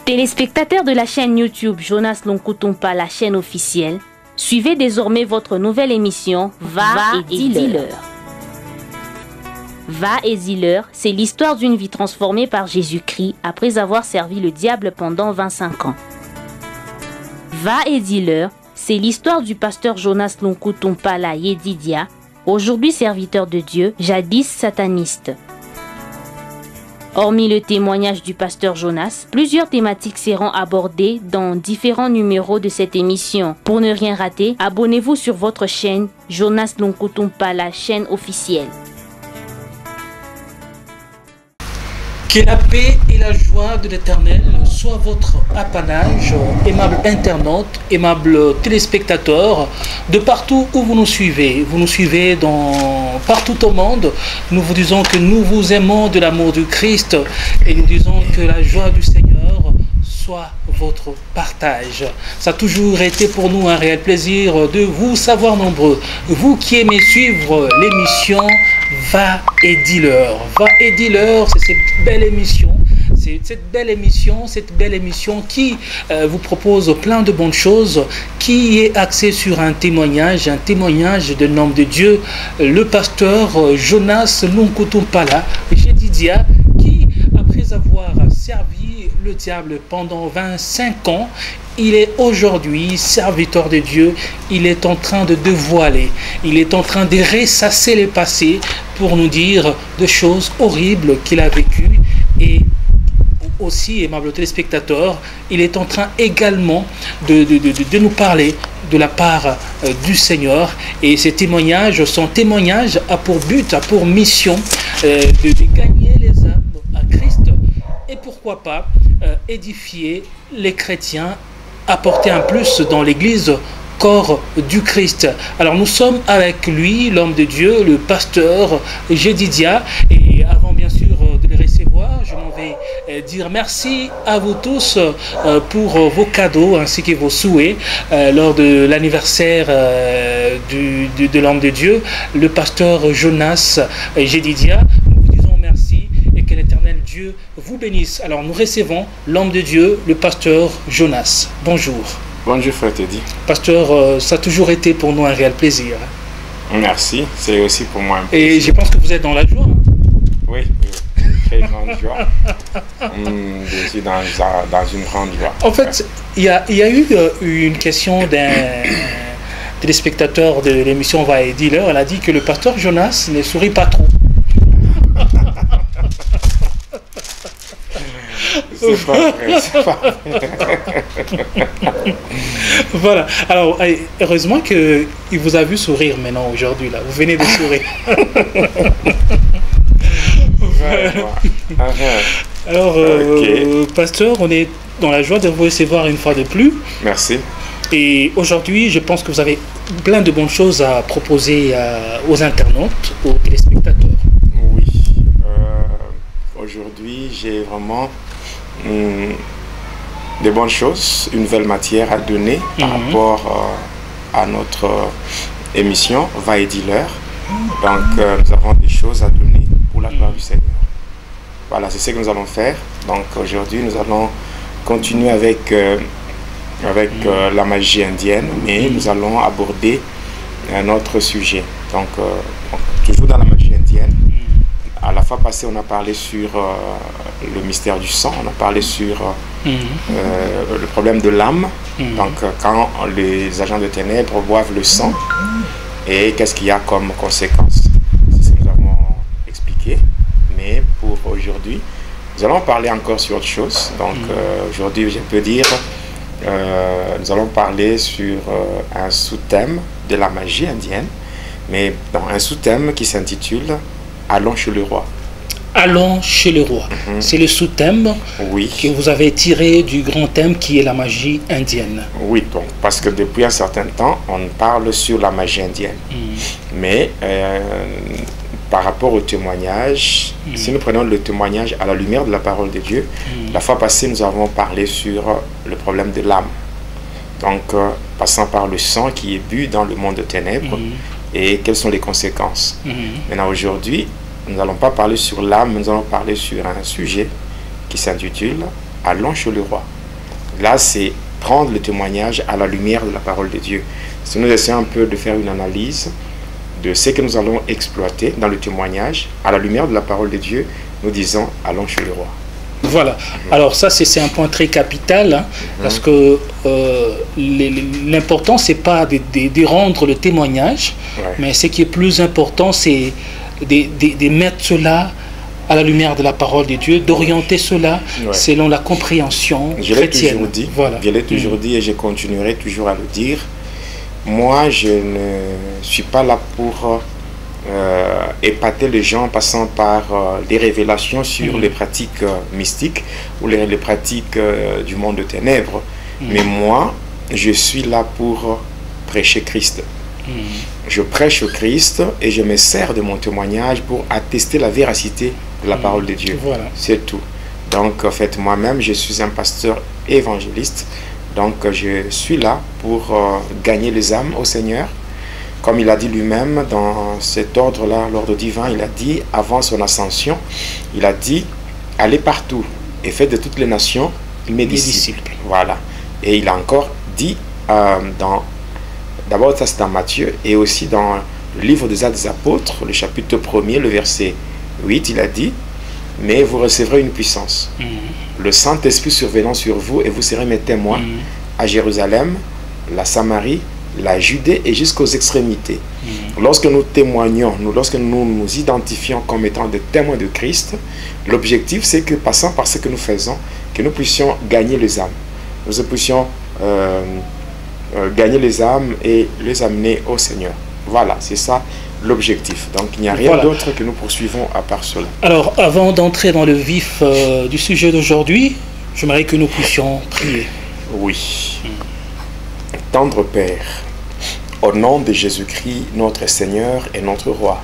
Téléspectateurs de la chaîne YouTube Jonas Lonkutumpa, la chaîne officielle, suivez désormais votre nouvelle émission Va et dis-leur. Va et dis-leur, c'est l'histoire d'une vie transformée par Jésus-Christ après avoir servi le diable pendant 25 ans. Va et dis-leur, c'est l'histoire du pasteur Jonas Lonkutumpa la Yedidia, aujourd'hui serviteur de Dieu, jadis sataniste. Hormis le témoignage du pasteur Jonas, plusieurs thématiques seront abordées dans différents numéros de cette émission. Pour ne rien rater, abonnez-vous sur votre chaîne Jonas Lonkutumpa, la chaîne officielle. Que la paix et la joie de l'Éternel soient votre apanage, aimables internautes, aimables téléspectateurs, de partout où vous nous suivez. Vous nous suivez partout au monde. Nous vous disons que nous vous aimons de l'amour du Christ et nous disons que la joie du Seigneur soit votre partage. Ça a toujours été pour nous un réel plaisir de vous savoir nombreux. Vous qui aimez suivre l'émission Va et dis-leur. Va et dis-leur, c'est cette belle émission. C'est cette belle émission qui vous propose plein de bonnes choses, qui est axée sur un témoignage de l'homme de Dieu, le pasteur Jonas Lonkutumpa la Yedidia, qui, après avoir servi le diable pendant 25 ans, il est aujourd'hui serviteur de Dieu. Il est en train de dévoiler, il est en train de ressasser le passé pour nous dire des choses horribles qu'il a vécues. Et aussi, aimable téléspectateur, il est en train également de nous parler de la part du Seigneur. Et ces témoignages, son témoignage a pour but, a pour mission de gagner les âmes à Christ. Et pourquoi pas édifier les chrétiens, apporter un plus dans l'église corps du Christ. Alors nous sommes avec lui, l'homme de Dieu, le pasteur Yedidia. Et avant bien sûr de les recevoir, je m'en vais dire merci à vous tous pour vos cadeaux ainsi que vos souhaits lors de l'anniversaire de l'homme de Dieu, le pasteur Jonas Yedidia. Nous vous disons merci et que l'Éternel Dieu vous bénisse. Alors nous recevons l'homme de Dieu, le pasteur Jonas. Bonjour. Bonjour frère Teddy. Pasteur, ça a toujours été pour nous un réel plaisir. Merci, c'est aussi pour moi un plaisir. Et je pense que vous êtes dans la joie. Oui, une très grande joie. Je suis dans une grande joie. En fait, il y a eu une question d'un téléspectateur de l'émission Va et dis-leur. Elle a dit que le pasteur Jonas ne sourit pas trop. C'est pas vrai, c'est pas vrai. Voilà. Alors, heureusement qu'il vous a vu sourire maintenant, aujourd'hui. Là. Vous venez de sourire. Alors, pasteur, on est dans la joie de vous recevoir une fois de plus. Merci. Et aujourd'hui, je pense que vous avez plein de bonnes choses à proposer aux internautes, aux téléspectateurs. Oui. Aujourd'hui, j'ai vraiment des bonnes choses, une nouvelle matière à donner par rapport à notre émission Va et dis-leur. Donc nous avons des choses à donner pour la gloire du Seigneur. Voilà, c'est ce que nous allons faire. Donc aujourd'hui nous allons continuer avec la magie indienne, mais nous allons aborder un autre sujet. Donc toujours dans la magie indienne. À la fois passée, on a parlé sur le mystère du sang, on a parlé sur le problème de l'âme. Donc, quand les agents de ténèbres boivent le sang, et qu'est-ce qu'il y a comme conséquence? C'est ce que nous avons expliqué. Mais pour aujourd'hui, nous allons parler encore sur autre chose. Donc, aujourd'hui, je peux dire, nous allons parler sur un sous-thème de la magie indienne, mais dans un sous-thème qui s'intitule Allons chez le roi. Allons chez le roi. C'est le sous-thème que vous avez tiré du grand thème qui est la magie indienne. Oui, donc, parce que depuis un certain temps, on parle sur la magie indienne. Mais par rapport au témoignage, si nous prenons le témoignage à la lumière de la parole de Dieu, la fois passée, nous avons parlé sur le problème de l'âme. Donc, passant par le sang qui est bu dans le monde de ténèbres, et quelles sont les conséquences. Maintenant, aujourd'hui, nous n'allons pas parler sur l'âme, nous allons parler sur un sujet qui s'intitule Allons chez le roi. Là, c'est prendre le témoignage à la lumière de la parole de Dieu. Si nous essayons un peu de faire une analyse de ce que nous allons exploiter dans le témoignage, à la lumière de la parole de Dieu, nous disons, allons chez le roi. Voilà. Alors ça, c'est un point très capital, hein, parce que l'important, c'est pas de rendre le témoignage, mais ce qui est plus important, c'est de mettre cela à la lumière de la parole de Dieu, d'orienter cela selon la compréhension chrétienne. Je l'ai toujours dit et je continuerai toujours à le dire. Moi, je ne suis pas là pour épater les gens en passant par des révélations sur les pratiques mystiques ou les pratiques du monde de ténèbres. Mais moi, je suis là pour prêcher Christ. Je prêche Christ et je me sers de mon témoignage pour attester la véracité de la parole de Dieu. Voilà. C'est tout. Donc, en fait, moi-même, je suis un pasteur évangéliste. Donc, je suis là pour gagner les âmes au Seigneur. Comme il a dit lui-même dans cet ordre-là, l'ordre divin, il a dit, avant son ascension, il a dit, allez partout et faites de toutes les nations mes disciples. Voilà. Et il a encore dit, d'abord ça c'est dans Matthieu, et aussi dans le livre des Actes des Apôtres, le chapitre 1er, le verset 8, il a dit, mais vous recevrez une puissance. Le Saint-Esprit survenant sur vous, et vous serez mes témoins à Jérusalem, la Samarie, la Judée et jusqu'aux extrémités. Lorsque nous témoignons, lorsque nous nous identifions comme étant des témoins de Christ, l'objectif c'est que, passant par ce que nous faisons, que nous puissions gagner les âmes. Nous puissions gagner les âmes et les amener au Seigneur. Voilà, c'est ça l'objectif. Donc il n'y a rien d'autre que nous poursuivons à part cela. Alors, avant d'entrer dans le vif du sujet d'aujourd'hui, j'aimerais que nous puissions prier. Oui. Tendre Père, au nom de Jésus-Christ, notre Seigneur et notre Roi,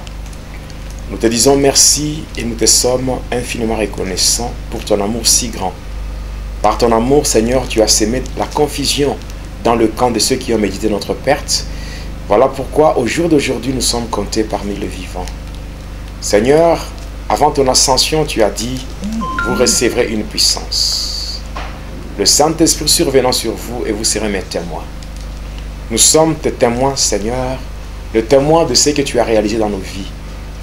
nous te disons merci et nous te sommes infiniment reconnaissants pour ton amour si grand. Par ton amour, Seigneur, tu as sémé la confusion dans le camp de ceux qui ont médité notre perte. Voilà pourquoi, au jour d'aujourd'hui, nous sommes comptés parmi les vivants. Seigneur, avant ton ascension, tu as dit, vous recevrez une puissance. Le Saint-Esprit survenant sur vous et vous serez mes témoins. Nous sommes tes témoins, Seigneur, le témoin de ce que tu as réalisé dans nos vies.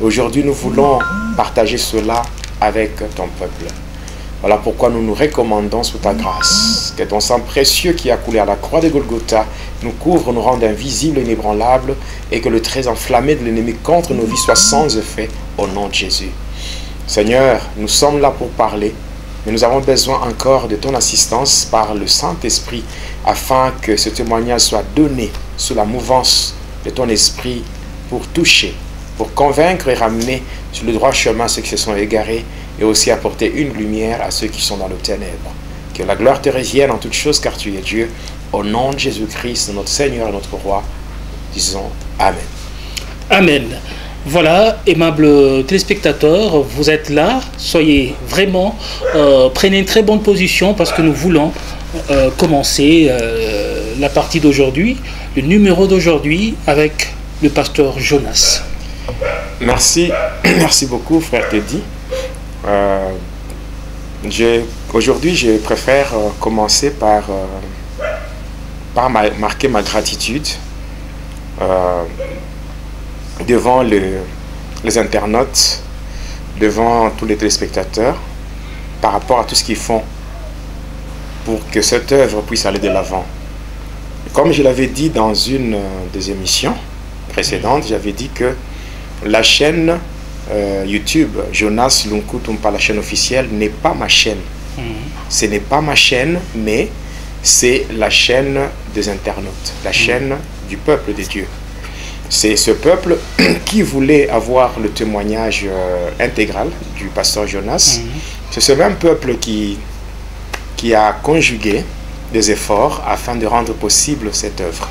Aujourd'hui, nous voulons partager cela avec ton peuple. Voilà pourquoi nous nous recommandons sous ta grâce. Que ton sang précieux qui a coulé à la croix de Golgotha nous couvre, nous rende invisibles et inébranlables, et que le trait enflammé de l'ennemi contre nos vies soit sans effet au nom de Jésus. Seigneur, nous sommes là pour parler, mais nous avons besoin encore de ton assistance par le Saint-Esprit, afin que ce témoignage soit donné sous la mouvance de ton esprit pour toucher, pour convaincre et ramener sur le droit chemin ceux qui se sont égarés, et aussi apporter une lumière à ceux qui sont dans le ténèbres. Que la gloire te revienne en toutes choses, car tu es Dieu. Au nom de Jésus-Christ, notre Seigneur et notre Roi, disons Amen. Amen. Voilà, aimables téléspectateurs, vous êtes là. Soyez vraiment, prenez une très bonne position parce que nous voulons commencer la partie d'aujourd'hui, le numéro d'aujourd'hui avec le pasteur Jonas. Merci, merci beaucoup, frère Teddy. Aujourd'hui, je préfère commencer par marquer ma gratitude devant les internautes, devant tous les téléspectateurs, par rapport à tout ce qu'ils font pour que cette œuvre puisse aller de l'avant. Comme je l'avais dit dans une des émissions précédentes, j'avais dit que la chaîne YouTube, Jonas Lunkutumpa, la chaîne officielle, n'est pas ma chaîne. Ce n'est pas ma chaîne, mais c'est la chaîne des internautes, la chaîne du peuple de Dieu. C'est ce peuple qui voulait avoir le témoignage intégral du pasteur Jonas. C'est ce même peuple qui a conjugué des efforts afin de rendre possible cette œuvre.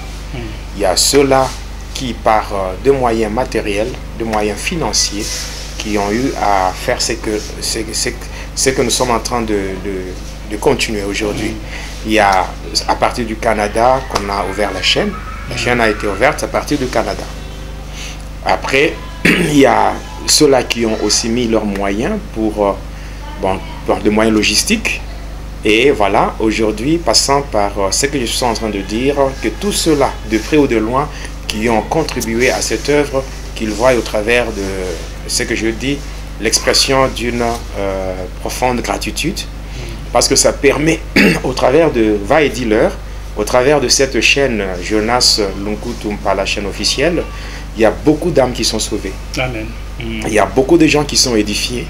Il y a ceux-là qui, par des moyens matériels, des moyens financiers, qui ont eu à faire ce que nous sommes en train de continuer aujourd'hui. Il y a, à partir du Canada, qu'on a ouvert la chaîne. La chaîne a été ouverte à partir du Canada. Après, il y a ceux-là qui ont aussi mis leurs moyens pour des moyens logistiques, Et voilà, aujourd'hui, passant par ce que je suis en train de dire, que tous ceux-là, de près ou de loin, qui ont contribué à cette œuvre, qu'ils voient au travers de ce que je dis, l'expression d'une profonde gratitude, parce que ça permet, au travers de Va et Dis-leur, au travers de cette chaîne Jonas Lunkutum, par la chaîne officielle, il y a beaucoup d'âmes qui sont sauvées. Amen. Il y a beaucoup de gens qui sont édifiés.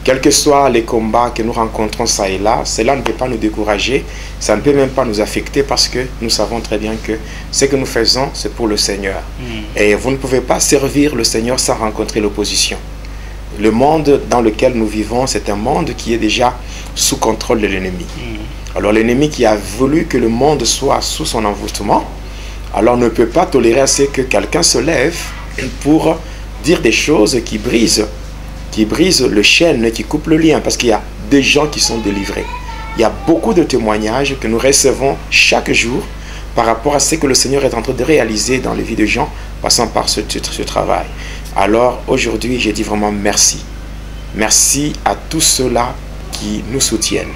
Quels que soient les combats que nous rencontrons ça et là, cela ne peut pas nous décourager, ça ne peut même pas nous affecter parce que nous savons très bien que ce que nous faisons, c'est pour le Seigneur. Et vous ne pouvez pas servir le Seigneur sans rencontrer l'opposition. Le monde dans lequel nous vivons, c'est un monde qui est déjà sous contrôle de l'ennemi. Alors l'ennemi qui a voulu que le monde soit sous son envoûtement, alors ne peut pas tolérer à ce que quelqu'un se lève pour dire des choses qui brisent le chêne, qui coupent le lien, parce qu'il y a des gens qui sont délivrés. Il y a beaucoup de témoignages que nous recevons chaque jour par rapport à ce que le Seigneur est en train de réaliser dans les vies de gens, passant par ce travail. Alors aujourd'hui, je dis vraiment merci. Merci à tous ceux-là qui nous soutiennent.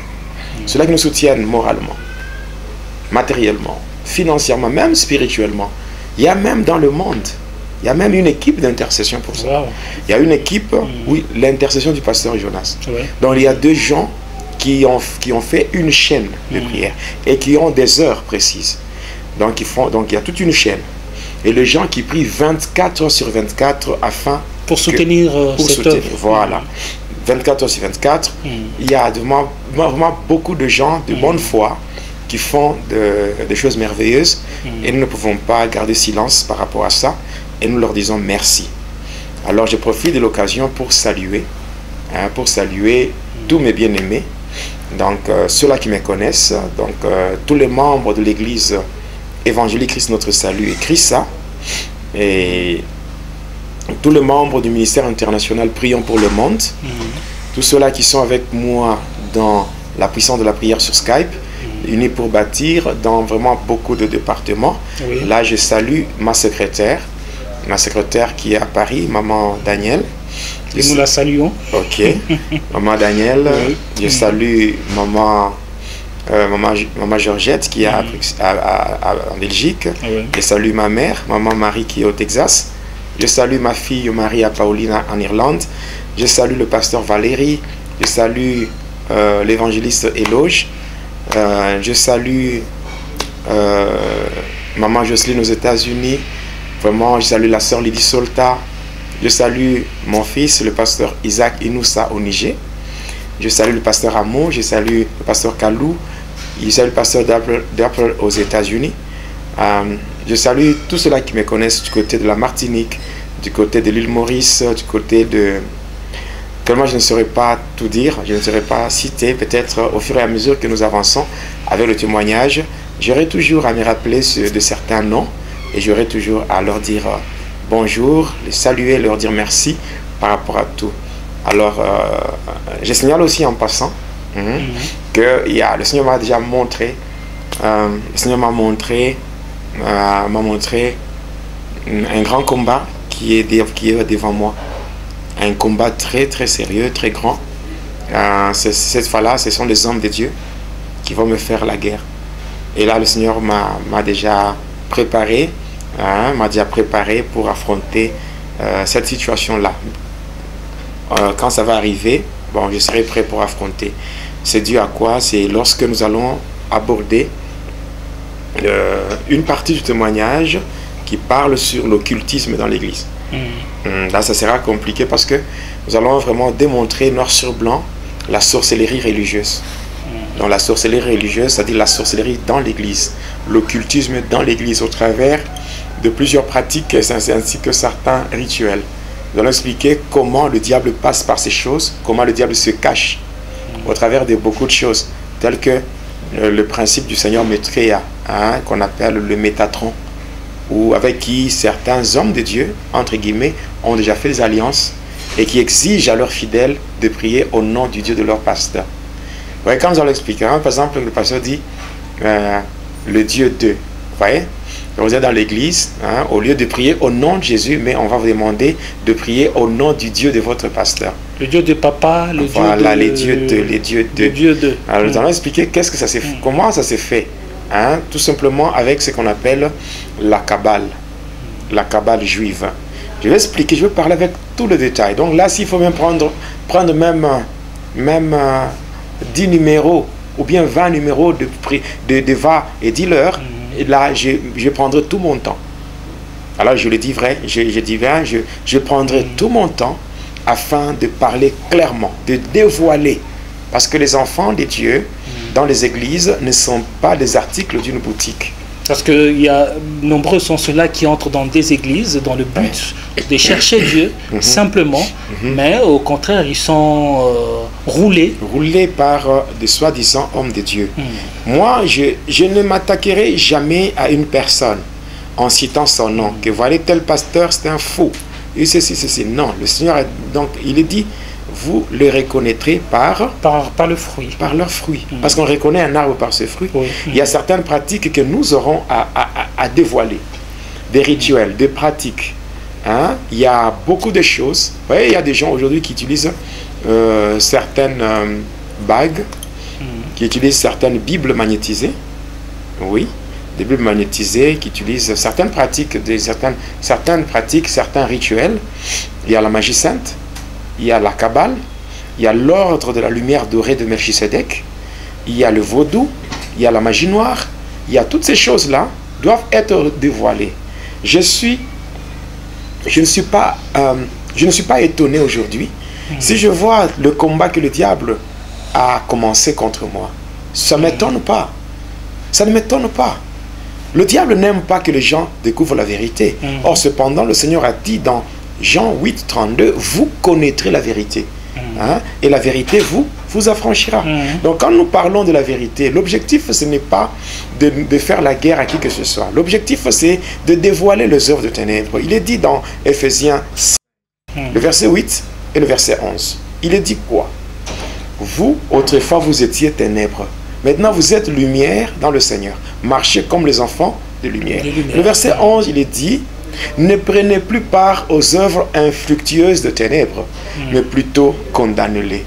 Ceux-là qui nous soutiennent moralement, matériellement, financièrement, même spirituellement. Il y a même dans le monde, il y a même une équipe d'intercession pour ça. Wow. Il y a une équipe, oui, l'intercession du pasteur Jonas. Ouais. Donc il y a deux gens qui ont fait une chaîne de prière et qui ont des heures précises. Donc il y a toute une chaîne. Et les gens qui prient 24 heures sur 24 afin... Pour soutenir cette œuvre. Voilà. 24 heures sur 24, il y a vraiment beaucoup de gens de bonne foi qui font des choses merveilleuses et nous ne pouvons pas garder silence par rapport à ça et nous leur disons merci. Alors je profite de l'occasion pour saluer tous mes bien-aimés, donc ceux-là qui me connaissent, donc tous les membres de l'église évangélique Christ notre salut et Christ, et tous les membres du ministère international Prions pour le monde, tous ceux-là qui sont avec moi dans la puissance de la prière sur Skype, unis pour bâtir dans vraiment beaucoup de départements. Oui. Là, je salue ma secrétaire qui est à Paris, maman Danielle. Et nous la saluons. Ok, maman Danielle. Oui. Je salue maman Georgette qui est en Belgique. Oui. Je salue ma mère, maman Marie qui est au Texas. Je salue ma fille Maria Paulina en Irlande. Je salue le pasteur Valérie. Je salue l'évangéliste Éloge. Je salue maman Jocelyne aux États-Unis. Vraiment, je salue la sœur Lydie Solta. Je salue mon fils, le pasteur Isaac Inoussa au Niger. Je salue le pasteur Amo. Je salue le pasteur Kalou. Je salue le pasteur d'Apple aux États-Unis. Je salue tous ceux-là qui me connaissent du côté de la Martinique, du côté de l'île Maurice, du côté de... Tellement je ne saurais pas tout dire, je ne saurais pas citer, peut-être au fur et à mesure que nous avançons avec le témoignage, j'aurai toujours à me rappeler de certains noms et j'aurai toujours à leur dire bonjour, les saluer, leur dire merci par rapport à tout. Alors, je signale aussi en passant que le Seigneur m'a déjà montré, m'a montré un grand combat qui est devant moi. Un combat très très sérieux, très grand. Cette fois-là, ce sont les hommes de Dieu qui vont me faire la guerre. Et là, le Seigneur m'a déjà préparé, pour affronter cette situation-là. Quand ça va arriver, bon, je serai prêt pour affronter. C'est dû à quoi? C'est lorsque nous allons aborder une partie du témoignage qui parle sur l'occultisme dans l'Église. Là, ça sera compliqué parce que nous allons vraiment démontrer noir sur blanc la sorcellerie religieuse. Donc la sorcellerie religieuse, c'est-à-dire la sorcellerie dans l'Église, l'occultisme dans l'Église au travers de plusieurs pratiques ainsi que certains rituels. Nous allons expliquer comment le diable passe par ces choses, comment le diable se cache au travers de beaucoup de choses, telles que le principe du Seigneur Maitréya, qu'on appelle le Métatron, ou avec qui certains hommes de Dieu, entre guillemets, ont déjà fait des alliances et qui exigent à leurs fidèles de prier au nom du Dieu de leur pasteur. Vous voyez, quand nous allons expliquer, par exemple, le pasteur dit le Dieu de, vous voyez, vous êtes dans l'église, au lieu de prier au nom de Jésus, mais on va vous demander de prier au nom du Dieu de votre pasteur. Le Dieu de papa, le voilà, Dieu de... les dieux de. Alors nous allons expliquer qu'est-ce que ça s'est fait, comment ça s'est fait. Hein? Tout simplement avec ce qu'on appelle la Kabbale juive. Je vais expliquer, je vais parler avec tout le détail. Donc là, s'il faut même prendre même 10 numéros ou bien 20 numéros de va et dealer, et là, je prendrai tout mon temps. Alors je le dis vrai, je prendrai tout mon temps afin de parler clairement, de dévoiler. Parce que les enfants de Dieu, dans les églises, ne sont pas des articles d'une boutique. Parce que nombreux sont ceux-là qui entrent dans des églises dans le but de chercher Dieu, simplement, mais au contraire, ils sont roulés. Roulés par des soi-disant hommes de Dieu. Moi, je ne m'attaquerai jamais à une personne en citant son nom, que voilà, tel pasteur, c'est un fou. Et ceci. Non, le Seigneur, donc, il est dit, vous les reconnaîtrez par le fruit. Par leurs fruits. Parce qu'on reconnaît un arbre par ses fruits. Oui. Il y a certaines pratiques que nous aurons à dévoiler. Des rituels, des pratiques. Hein? Il y a beaucoup de choses. Vous voyez, il y a des gens aujourd'hui qui utilisent certaines bagues, qui utilisent certaines bibles magnétisées. Oui. Des bibles magnétisées, qui utilisent certaines pratiques, certains rituels. Il y a la magie sainte. Il y a la Kabbale, il y a l'ordre de la lumière dorée de Melchisedec, il y a le vaudou, il y a la magie noire, il y a toutes ces choses-là doivent être dévoilées. Je ne suis pas étonné aujourd'hui si je vois le combat que le diable a commencé contre moi. Ça ne m'étonne pas. Ça ne m'étonne pas. Le diable n'aime pas que les gens découvrent la vérité. Or, cependant, le Seigneur a dit dans Jean 8, 32, vous connaîtrez la vérité. Hein? Et la vérité vous affranchira. Donc quand nous parlons de la vérité, l'objectif ce n'est pas de faire la guerre à qui que ce soit. L'objectif c'est de dévoiler les œuvres de ténèbres. Il est dit dans Éphésiens 5, le verset 8 et le verset 11. Il est dit quoi? Vous, autrefois, vous étiez ténèbres. Maintenant, vous êtes lumière dans le Seigneur. Marchez comme les enfants de lumière. Le verset 11, il est dit, ne prenez plus part aux œuvres infructueuses de ténèbres, mais plutôt condamnez-les.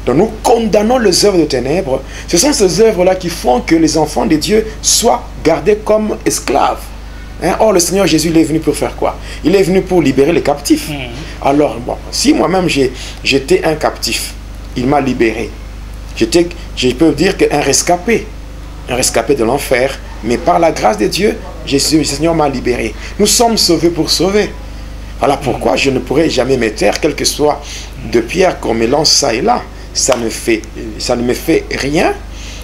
Donc nous condamnons les œuvres de ténèbres. Ce sont ces œuvres-là qui font que les enfants de Dieu soient gardés comme esclaves. Hein? Or, le Seigneur Jésus, il est venu pour faire quoi? Il est venu pour libérer les captifs. Alors, bon, si moi-même j'étais un captif, il m'a libéré. Je peux dire qu'un rescapé de l'enfer, mais par la grâce de Dieu, le Seigneur m'a libéré. Nous sommes sauvés pour sauver. Voilà pourquoi je ne pourrai jamais me taire, quel que soit de pierre qu'on me lance ça et là. Ça ne me fait rien.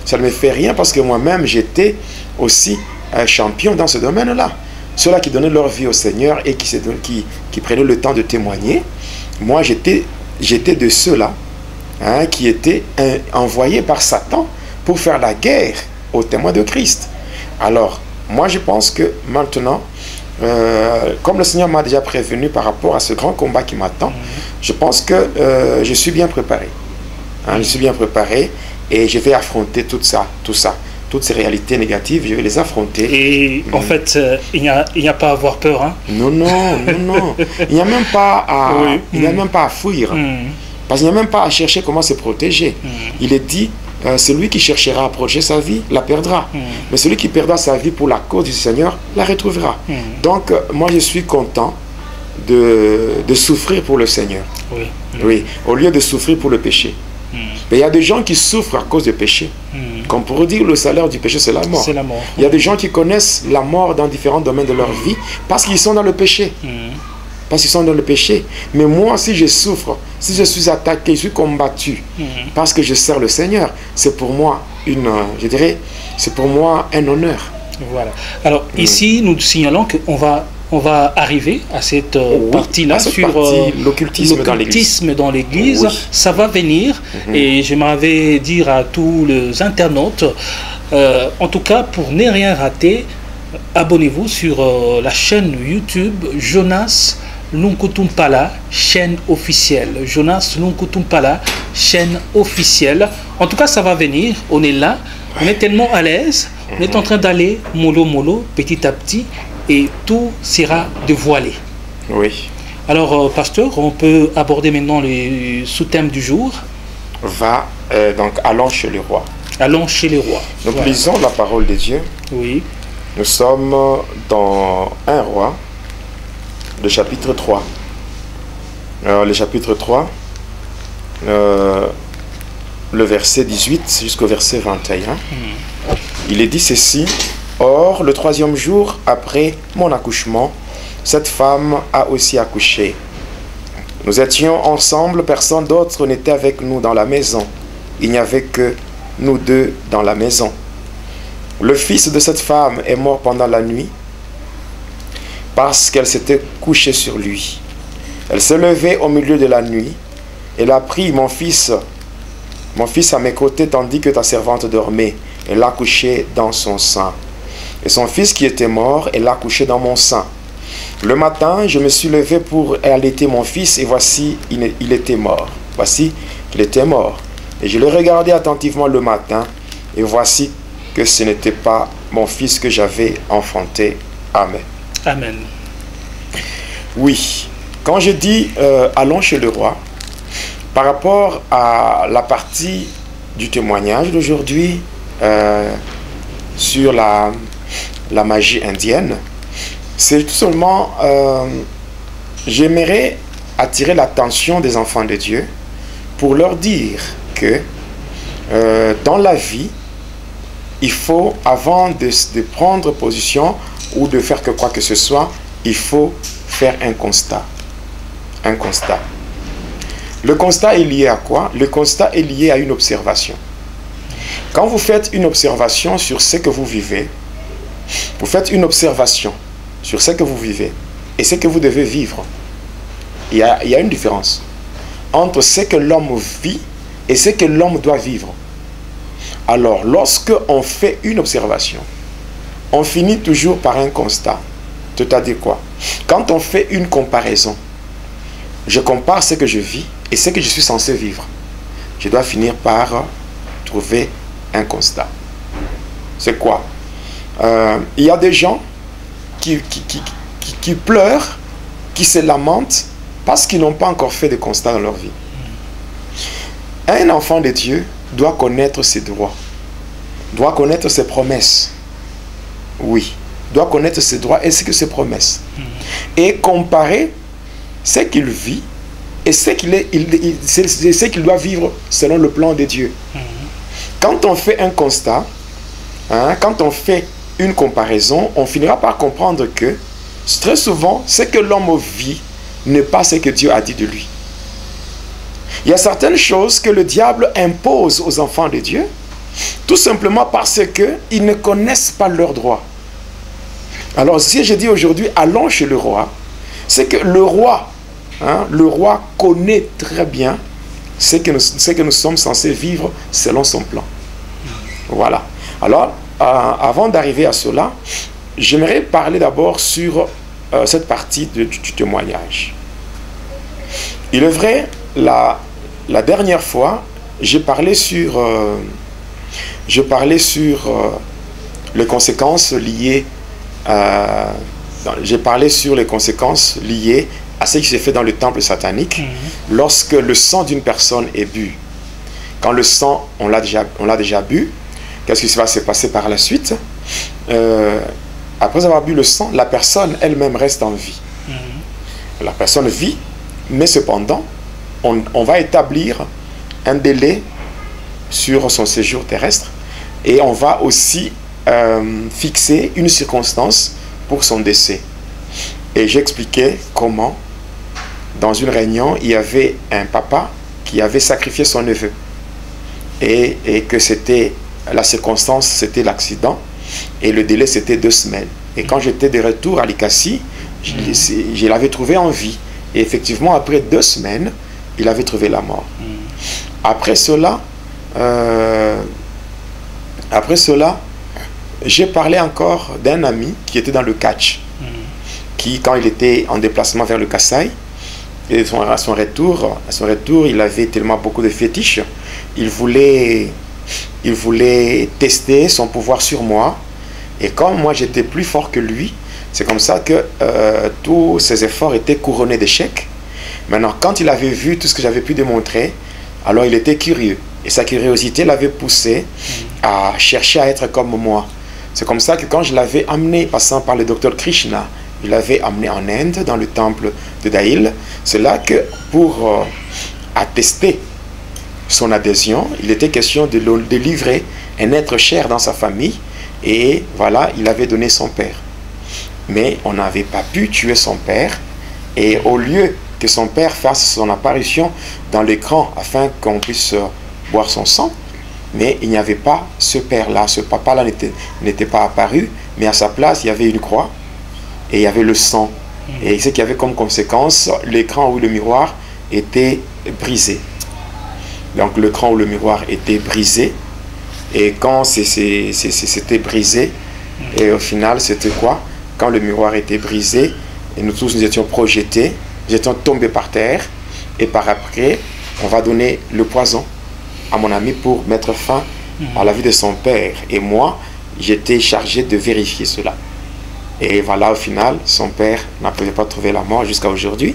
Ça ne me fait rien parce que moi-même, j'étais aussi un champion dans ce domaine-là. Ceux-là qui donnaient leur vie au Seigneur et qui prenaient le temps de témoigner. Moi, j'étais de ceux-là qui étaient envoyés par Satan pour faire la guerre aux témoins de Christ. Alors, moi je pense que maintenant, comme le Seigneur m'a déjà prévenu par rapport à ce grand combat qui m'attend, je pense que je suis bien préparé. Je suis bien préparé et je vais affronter tout ça. Toutes ces réalités négatives, je vais les affronter. Et en fait, il n'y a pas à avoir peur. Hein? Non. Il n'y a même pas à fuir. Parce qu'il n'y a même pas à chercher comment se protéger. Il est dit, celui qui cherchera à protéger sa vie, la perdra. Mais celui qui perdra sa vie pour la cause du Seigneur, la retrouvera. Donc, moi, je suis content de souffrir pour le Seigneur. Oui, au lieu de souffrir pour le péché. Mais il y a des gens qui souffrent à cause du péché. Comme pour dire, le salaire du péché, c'est la mort. Il y a des gens qui connaissent la mort dans différents domaines de leur vie parce qu'ils sont dans le péché. Parce qu'ils sont dans le péché. Mais moi, si je souffre, si je suis attaqué, je suis combattu, parce que je sers le Seigneur, c'est pour moi c'est pour moi un honneur. Voilà. Alors ici, nous signalons qu'on va arriver à cette partie-là sur l'occultisme dans l'Église. Ça va venir et j'aimerais dire à tous les internautes, en tout cas pour ne rien rater, abonnez-vous sur la chaîne YouTube Jonas Lunkutumpala, chaîne officielle. Jonas Lunkutumpala, chaîne officielle. En tout cas, ça va venir. On est là. On est tellement à l'aise. On est en train d'aller mollo, petit à petit. Et tout sera dévoilé. Oui. Alors, pasteur, on peut aborder maintenant les sous-thèmes du jour. Donc, allons chez le roi. Allons chez le roi. Nous lisons la parole de Dieu. Oui. Nous sommes dans 1 Roi, le chapitre 3. Le chapitre 3, le verset 18 jusqu'au verset 21. Il est dit ceci: Or, le 3e jour après mon accouchement, cette femme a aussi accouché. Nous étions ensemble, personne d'autre n'était avec nous dans la maison. Il n'y avait que nous deux dans la maison. Le fils de cette femme est mort pendant la nuit parce qu'elle s'était couchée sur lui. Elle s'est levée au milieu de la nuit. Elle a pris mon fils à mes côtés tandis que ta servante dormait. Elle l'a couché dans son sein. Et son fils qui était mort, elle l'a couché dans mon sein. Le matin, je me suis levé pour allaiter mon fils et voici, il était mort. Voici qu'il était mort. Et je l'ai regardé attentivement le matin et voici que ce n'était pas mon fils que j'avais enfanté. Amen. Amen. Oui, quand je dis allons chez le roi, par rapport à la partie du témoignage d'aujourd'hui sur la magie indienne, c'est tout simplement, j'aimerais attirer l'attention des enfants de Dieu pour leur dire que dans la vie, il faut, avant de prendre position ou de faire quoi que ce soit, il faut faire un constat. Un constat. Le constat est lié à quoi? Le constat est lié à une observation. Quand vous faites une observation sur ce que vous vivez, vous faites une observation sur ce que vous vivez et ce que vous devez vivre. Il y a une différence entre ce que l'homme vit et ce que l'homme doit vivre. Alors, lorsque on fait une observation, on finit toujours par un constat. C'est-à-dire quoi? Quand on fait une comparaison, je compare ce que je vis et ce que je suis censé vivre. Je dois finir par trouver un constat. C'est quoi? Il y a des gens qui pleurent, qui se lamentent parce qu'ils n'ont pas encore fait de constat dans leur vie. Un enfant de Dieu doit connaître ses droits, doit connaître ses promesses. Oui, doit connaître ses droits et ses promesses. Et comparer ce qu'il vit et ce qu'il doit vivre selon le plan de Dieu. Quand on fait un constat, quand on fait une comparaison, on finira par comprendre que très souvent, ce que l'homme vit n'est pas ce que Dieu a dit de lui. Il y a certaines choses que le diable impose aux enfants de Dieu, tout simplement parce qu'ils ne connaissent pas leurs droits. Alors, si je dis aujourd'hui, allons chez le roi, c'est que le roi connaît très bien ce que nous sommes censés vivre selon son plan. Voilà. Alors, avant d'arriver à cela, j'aimerais parler d'abord sur cette partie du témoignage. Il est vrai, la dernière fois, j'ai parlé sur les conséquences liées j'ai parlé sur les conséquences liées à ce qui s'est fait dans le temple satanique lorsque le sang d'une personne est bu. Quand le sang, on l'a déjà bu, qu'est-ce qui va se passer par la suite? Après avoir bu le sang, la personne elle-même reste en vie. La personne vit, mais cependant, on va établir un délai sur son séjour terrestre et on va aussi fixer une circonstance pour son décès. Et j'expliquais comment, dans une réunion, il y avait un papa qui avait sacrifié son neveu et que c'était la circonstance, c'était l'accident et le délai c'était 2 semaines. Et quand j'étais de retour à Likasi, je l'avais trouvé en vie et effectivement après 2 semaines il avait trouvé la mort. Après cela j'ai parlé encore d'un ami qui était dans le catch, qui, quand il était en déplacement vers le Kasaï, et à son retour, il avait tellement beaucoup de fétiches, il voulait tester son pouvoir sur moi, et comme moi j'étais plus fort que lui, C'est comme ça que tous ses efforts étaient couronnés d'échecs. Maintenant, quand il avait vu tout ce que j'avais pu démontrer, alors il était curieux. Et sa curiosité l'avait poussé à chercher à être comme moi. C'est comme ça que quand je l'avais amené, passant par le docteur Krishna, il l'avait amené en Inde, dans le temple de Daïl, c'est là que pour attester son adhésion, il était question de livrer un être cher dans sa famille. Et voilà, il avait donné son père. Mais on n'avait pas pu tuer son père. Et au lieu que son père fasse son apparition dans l'écran afin qu'on puisse boire son sang, mais il n'y avait pas ce père-là, ce papa-là n'était pas apparu, mais à sa place, il y avait une croix et il y avait le sang. Et ce qui avait comme conséquence, l'écran ou le miroir était brisé. Donc l'écran ou le miroir était brisé. Et quand c'était brisé, et au final, c'était quoi? Quand le miroir était brisé, et nous tous nous étions projetés, nous étions tombés par terre, et par après, on va donner le poison à mon ami pour mettre fin à la vie de son père. Et moi, j'étais chargé de vérifier cela. Et voilà, au final, son père n'a pas trouvé la mort jusqu'à aujourd'hui,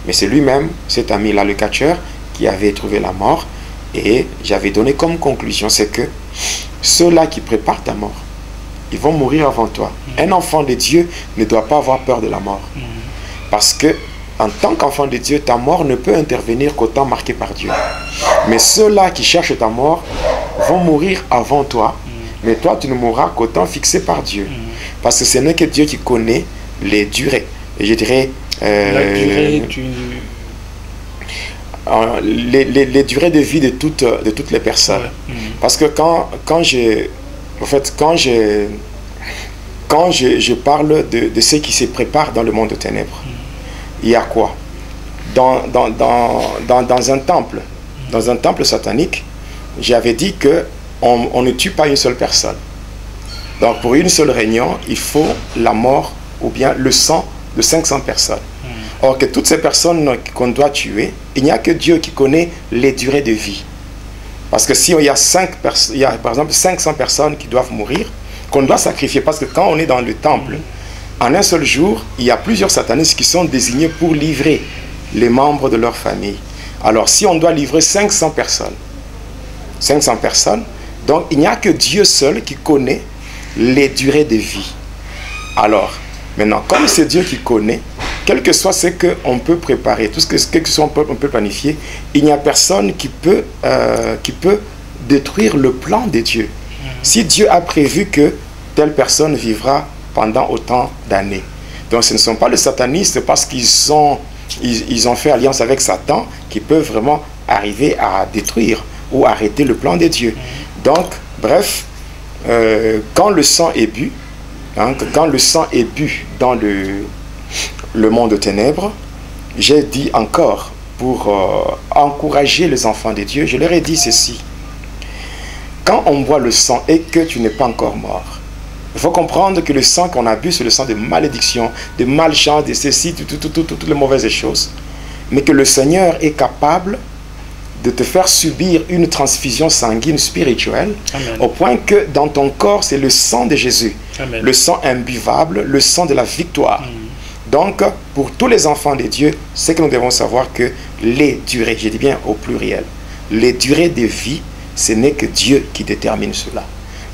mais c'est lui-même, cet ami-là, le catcheur, qui avait trouvé la mort. Et j'avais donné comme conclusion, c'est que ceux-là qui préparent ta mort, ils vont mourir avant toi. Un enfant de Dieu ne doit pas avoir peur de la mort. Parce que, en tant qu'enfant de Dieu, ta mort ne peut intervenir qu'au temps marqué par Dieu. Mais ceux-là qui cherchent ta mort vont mourir avant toi. Mais toi, tu ne mourras qu'au temps fixé par Dieu. Parce que ce n'est que Dieu qui connaît les durées. Et je dirais... la durée les durées de vie de toutes les personnes. Parce que quand je parle de ceux qui se préparent dans le monde de ténèbres, il y a quoi? Dans un temple satanique, j'avais dit que on ne tue pas une seule personne. Donc pour une seule réunion, il faut la mort ou bien le sang de 500 personnes. Or que toutes ces personnes qu'on doit tuer, il n'y a que Dieu qui connaît les durées de vie. Parce que si il y a par exemple 500 personnes qui doivent mourir, qu'on doit sacrifier, parce que quand on est dans le temple, en un seul jour, il y a plusieurs satanistes qui sont désignés pour livrer les membres de leur famille. Alors si on doit livrer 500 personnes, donc il n'y a que Dieu seul qui connaît les durées de vie. Alors, maintenant, comme c'est Dieu qui connaît, quel que soit ce qu'on peut préparer, tout ce que soit on peut planifier, il n'y a personne qui peut détruire le plan de Dieu. Si Dieu a prévu que telle personne vivra pendant autant d'années. Donc ce ne sont pas les satanistes parce qu'ils ont fait alliance avec Satan qui peuvent vraiment arriver à détruire ou arrêter le plan de Dieu. Donc, bref, quand le sang est bu, quand le sang est bu dans le monde de ténèbres, j'ai dit encore, pour encourager les enfants de Dieu, je leur ai dit ceci. Quand on boit le sang et que tu n'es pas encore mort, il faut comprendre que le sang qu'on a bu, c'est le sang de malédiction, de malchance, de ceci, toutes les mauvaises choses. Mais que le Seigneur est capable de te faire subir une transfusion sanguine spirituelle. Amen. Au point que dans ton corps, c'est le sang de Jésus. Amen. Le sang imbuvable, le sang de la victoire. Donc, pour tous les enfants de Dieu, c'est que nous devons savoir que les durées, je dis bien au pluriel, les durées de vie, ce n'est que Dieu qui détermine cela.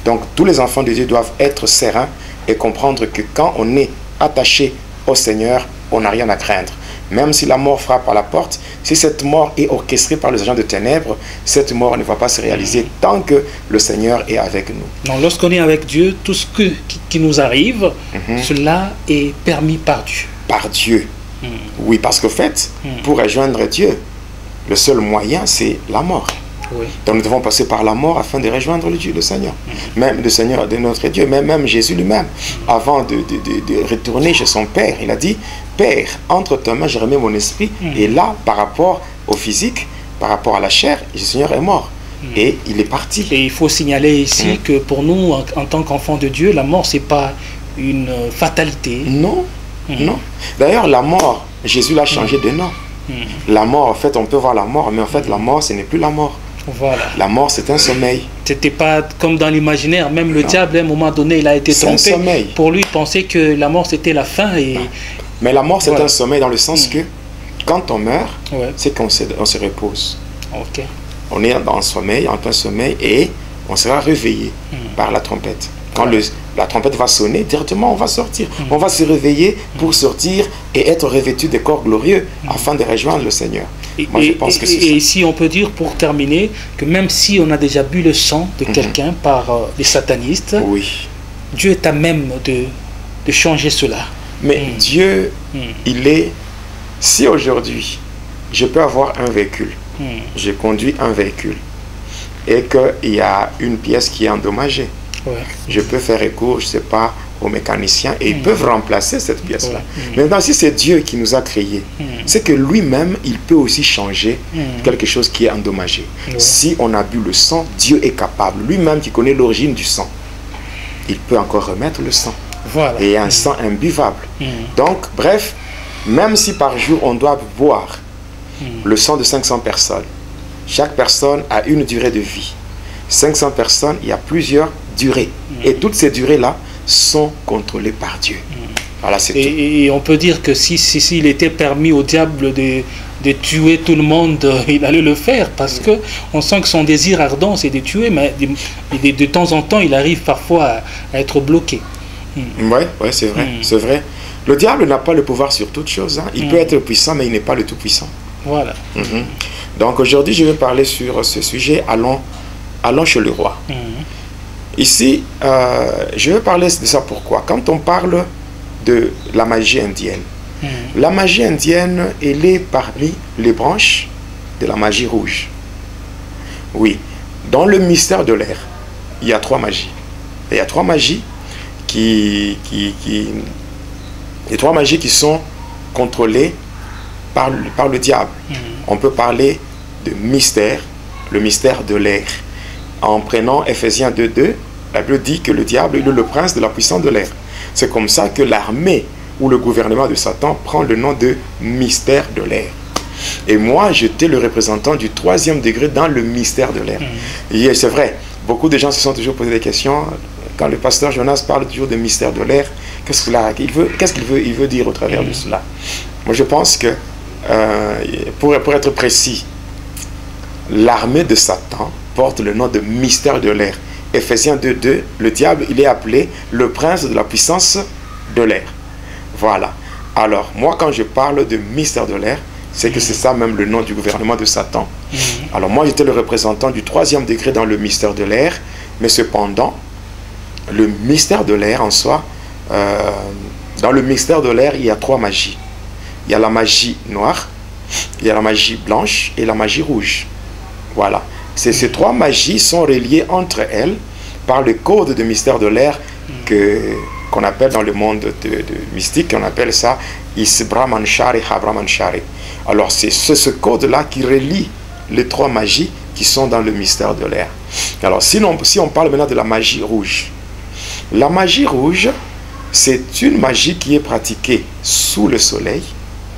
Donc, tous les enfants de Dieu doivent être sereins et comprendre que quand on est attaché au Seigneur, on n'a rien à craindre. Même si la mort frappe à la porte, si cette mort est orchestrée par les agents de ténèbres, cette mort ne va pas se réaliser tant que le Seigneur est avec nous. Donc, lorsqu'on est avec Dieu, tout ce qui nous arrive, cela est permis par Dieu. Par Dieu. Oui, parce qu'au fait, pour rejoindre Dieu, le seul moyen, c'est la mort. Oui. Donc nous devons passer par la mort afin de rejoindre le Seigneur. Même le Seigneur de notre Dieu, même Jésus lui-même, avant de retourner chez son Père, il a dit, Père, entre tes mains, je remets mon esprit. Et là, par rapport au physique, par rapport à la chair, le Seigneur est mort. Et il est parti. Et il faut signaler ici que pour nous, en tant qu'enfants de Dieu, la mort, ce n'est pas une fatalité. Non, non. D'ailleurs, la mort, Jésus l'a changé de nom. La mort, en fait, on peut voir la mort, mais en fait, la mort, ce n'est plus la mort. Voilà. La mort, c'est un sommeil. C'était pas comme dans l'imaginaire. Même le diable, à un moment donné, il a été trompé. Pour lui, il pensait que la mort, c'était la fin. Et... Mais la mort, c'est un sommeil dans le sens que quand on meurt, c'est qu'on se repose. On est en sommeil, en plein sommeil, et on sera réveillé par la trompette. Quand la trompette va sonner, directement on va sortir. On va se réveiller pour sortir et être revêtu de corps glorieux afin de rejoindre le Seigneur. Moi, je pense que c'est ça. Et ici, on peut dire, pour terminer, que même si on a déjà bu le sang de quelqu'un par les satanistes, Dieu est à même de changer cela. Mais Dieu, il est... Si aujourd'hui, je peux avoir un véhicule, je conduis un véhicule, et qu'il y a une pièce qui est endommagée, je peux faire recours, je ne sais pas, aux mécaniciens, et ils peuvent remplacer cette pièce-là. Maintenant, si c'est Dieu qui nous a créés, c'est que lui-même, il peut aussi changer quelque chose qui est endommagé. Si on a bu le sang, Dieu est capable, lui-même qui connaît l'origine du sang, il peut encore remettre le sang. Et un sang imbuvable. Donc, bref, même si par jour on doit boire le sang de 500 personnes, chaque personne a une durée de vie. 500 personnes, il y a plusieurs durées. Et toutes ces durées-là sont contrôlées par Dieu. Voilà, c'est tout. Et on peut dire que s'il était permis au diable de tuer tout le monde, il allait le faire, parce que on sent que son désir ardent, c'est de tuer, mais de temps en temps, il arrive parfois à être bloqué. Oui, c'est vrai, c'est vrai. Le diable n'a pas le pouvoir sur toute chose. Il peut être puissant, mais il n'est pas le tout-puissant. Voilà. Donc aujourd'hui, je vais parler sur ce sujet. Allons chez le roi. Ici, je vais parler de ça pourquoi. Quand on parle de la magie indienne, la magie indienne, elle est parmi les branches de la magie rouge. Oui, dans le mystère de l'air, il y a 3 magies. Il y a 3 magies les 3 magies qui sont contrôlées par le diable. On peut parler de mystère, le mystère de l'air. En prenant Ephésiens 2:2, la Bible dit que le diable est le prince de la puissance de l'air. C'est comme ça que l'armée ou le gouvernement de Satan prend le nom de mystère de l'air. Et moi, j'étais le représentant du 3e degré dans le mystère de l'air. Et c'est vrai, beaucoup de gens se sont toujours posé des questions. Quand le pasteur Jonas parle toujours de mystère de l'air, qu'est-ce qu'il veut dire au travers de cela? Moi, je pense que, pour être précis, l'armée de Satan porte le nom de mystère de l'air. Ephésiens 2:2, le diable, il est appelé le prince de la puissance de l'air. Voilà. Alors, moi, quand je parle de mystère de l'air, c'est que c'est ça même le nom du gouvernement de Satan. Alors, moi, j'étais le représentant du 3e degré dans le mystère de l'air, mais cependant, le mystère de l'air en soi, dans le mystère de l'air, il y a 3 magies. Il y a la magie noire, il y a la magie blanche et la magie rouge. Voilà. Ces 3 magies sont reliées entre elles par le code de mystère de l'air qu'on appelle dans le monde mystique, on appelle ça Isbrahmanshari Habrahmanshari. Alors c'est ce code-là qui relie les 3 magies qui sont dans le mystère de l'air. Alors si on parle maintenant de la magie rouge, la magie rouge, c'est une magie qui est pratiquée sous le soleil,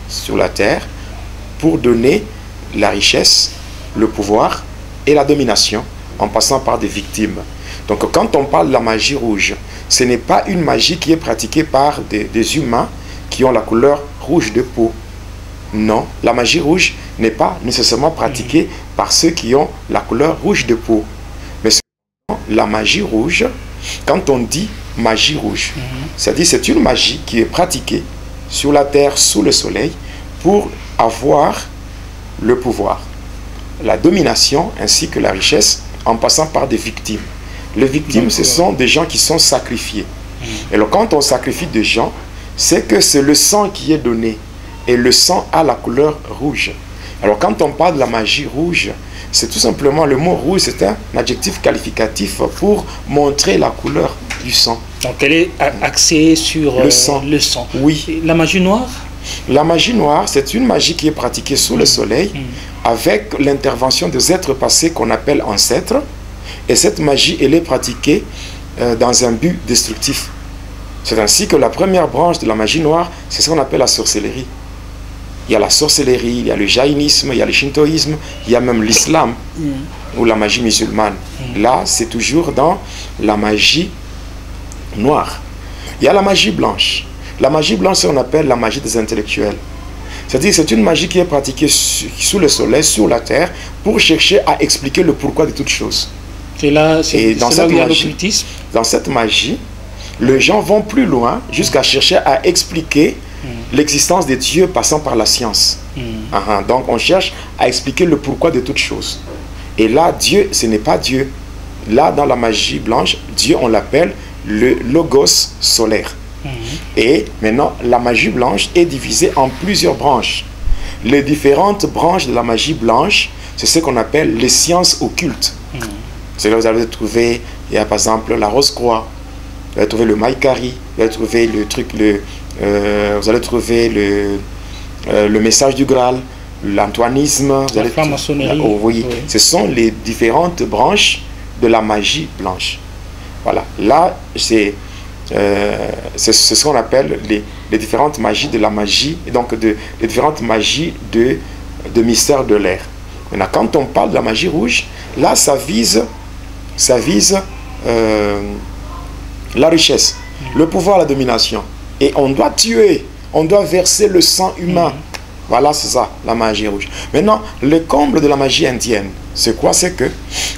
sur la terre, pour donner la richesse, le pouvoir et la domination en passant par des victimes. Donc quand on parle de la magie rouge, ce n'est pas une magie qui est pratiquée par des humains qui ont la couleur rouge de peau. Non, la magie rouge n'est pas nécessairement pratiquée par ceux qui ont la couleur rouge de peau. Mais la magie rouge, quand on dit magie rouge, c'est-à-dire c'est une magie qui est pratiquée sur la terre, sous le soleil, pour avoir le pouvoir, la domination ainsi que la richesse en passant par des victimes. Les victimes, ce sont des gens qui sont sacrifiés. Et alors, quand on sacrifie des gens, c'est que c'est le sang qui est donné. Et le sang a la couleur rouge. Alors, quand on parle de la magie rouge, c'est tout simplement le mot rouge, c'est un adjectif qualificatif pour montrer la couleur du sang. Donc, elle est axée sur le sang. Le sang. Oui. Et la magie noire? La magie noire, c'est une magie qui est pratiquée sous le soleil avec l'intervention des êtres passés qu'on appelle ancêtres. Et cette magie, elle est pratiquée dans un but destructif. C'est ainsi que la première branche de la magie noire, c'est ce qu'on appelle la sorcellerie. il y a la sorcellerie, il y a le jaïnisme, il y a le shintoïsme, il y a même l'islam ou la magie musulmane. Là, c'est toujours dans la magie noire. Il y a la magie blanche. La magie blanche, c'est ce qu'on appelle la magie des intellectuels. C'est-à-dire c'est une magie qui est pratiquée sous le soleil, sur la terre, pour chercher à expliquer le pourquoi de toutes choses. Et là, c'est là où il y a l'occultisme. Dans cette magie, les gens vont plus loin jusqu'à chercher à expliquer l'existence des dieux passant par la science. Donc on cherche à expliquer le pourquoi de toutes choses. Et là, Dieu, ce n'est pas Dieu. Là, dans la magie blanche, Dieu, on l'appelle le logos solaire. Et maintenant, la magie blanche est divisée en plusieurs branches. Les différentes branches de la magie blanche, c'est ce qu'on appelle les sciences occultes. C'est là que vous allez trouver, il y a par exemple la rose-croix, vous allez trouver le maïkari, vous allez trouver le truc, vous allez trouver le message du Graal, l'antoinisme, la franc-maçonnerie. Oui, ce sont les différentes branches de la magie blanche. Voilà, là, c'est ce qu'on appelle les différentes magies de la magie, et donc les différentes magies de mystère de l'air. Maintenant, quand on parle de la magie rouge, là, ça vise la richesse, le pouvoir, la domination. Et on doit tuer, on doit verser le sang humain. Voilà, c'est ça, la magie rouge. Maintenant, le comble de la magie indienne, c'est quoi? C'est que,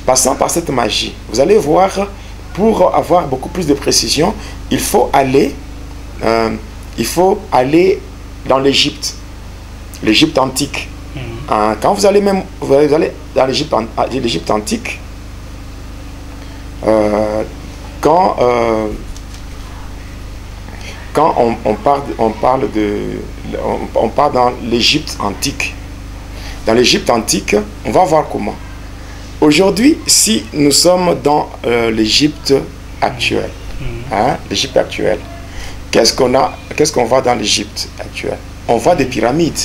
passant par cette magie, vous allez voir, pour avoir beaucoup plus de précision, il faut aller dans l'Égypte antique. Quand vous allez dans l'Égypte antique, quand on part dans l'Égypte antique. Dans l'Égypte antique, on va voir comment. Aujourd'hui, si nous sommes dans l'Égypte actuelle, l'Égypte actuelle, qu'est-ce qu'on voit dans l'Égypte actuelle? On voit des pyramides.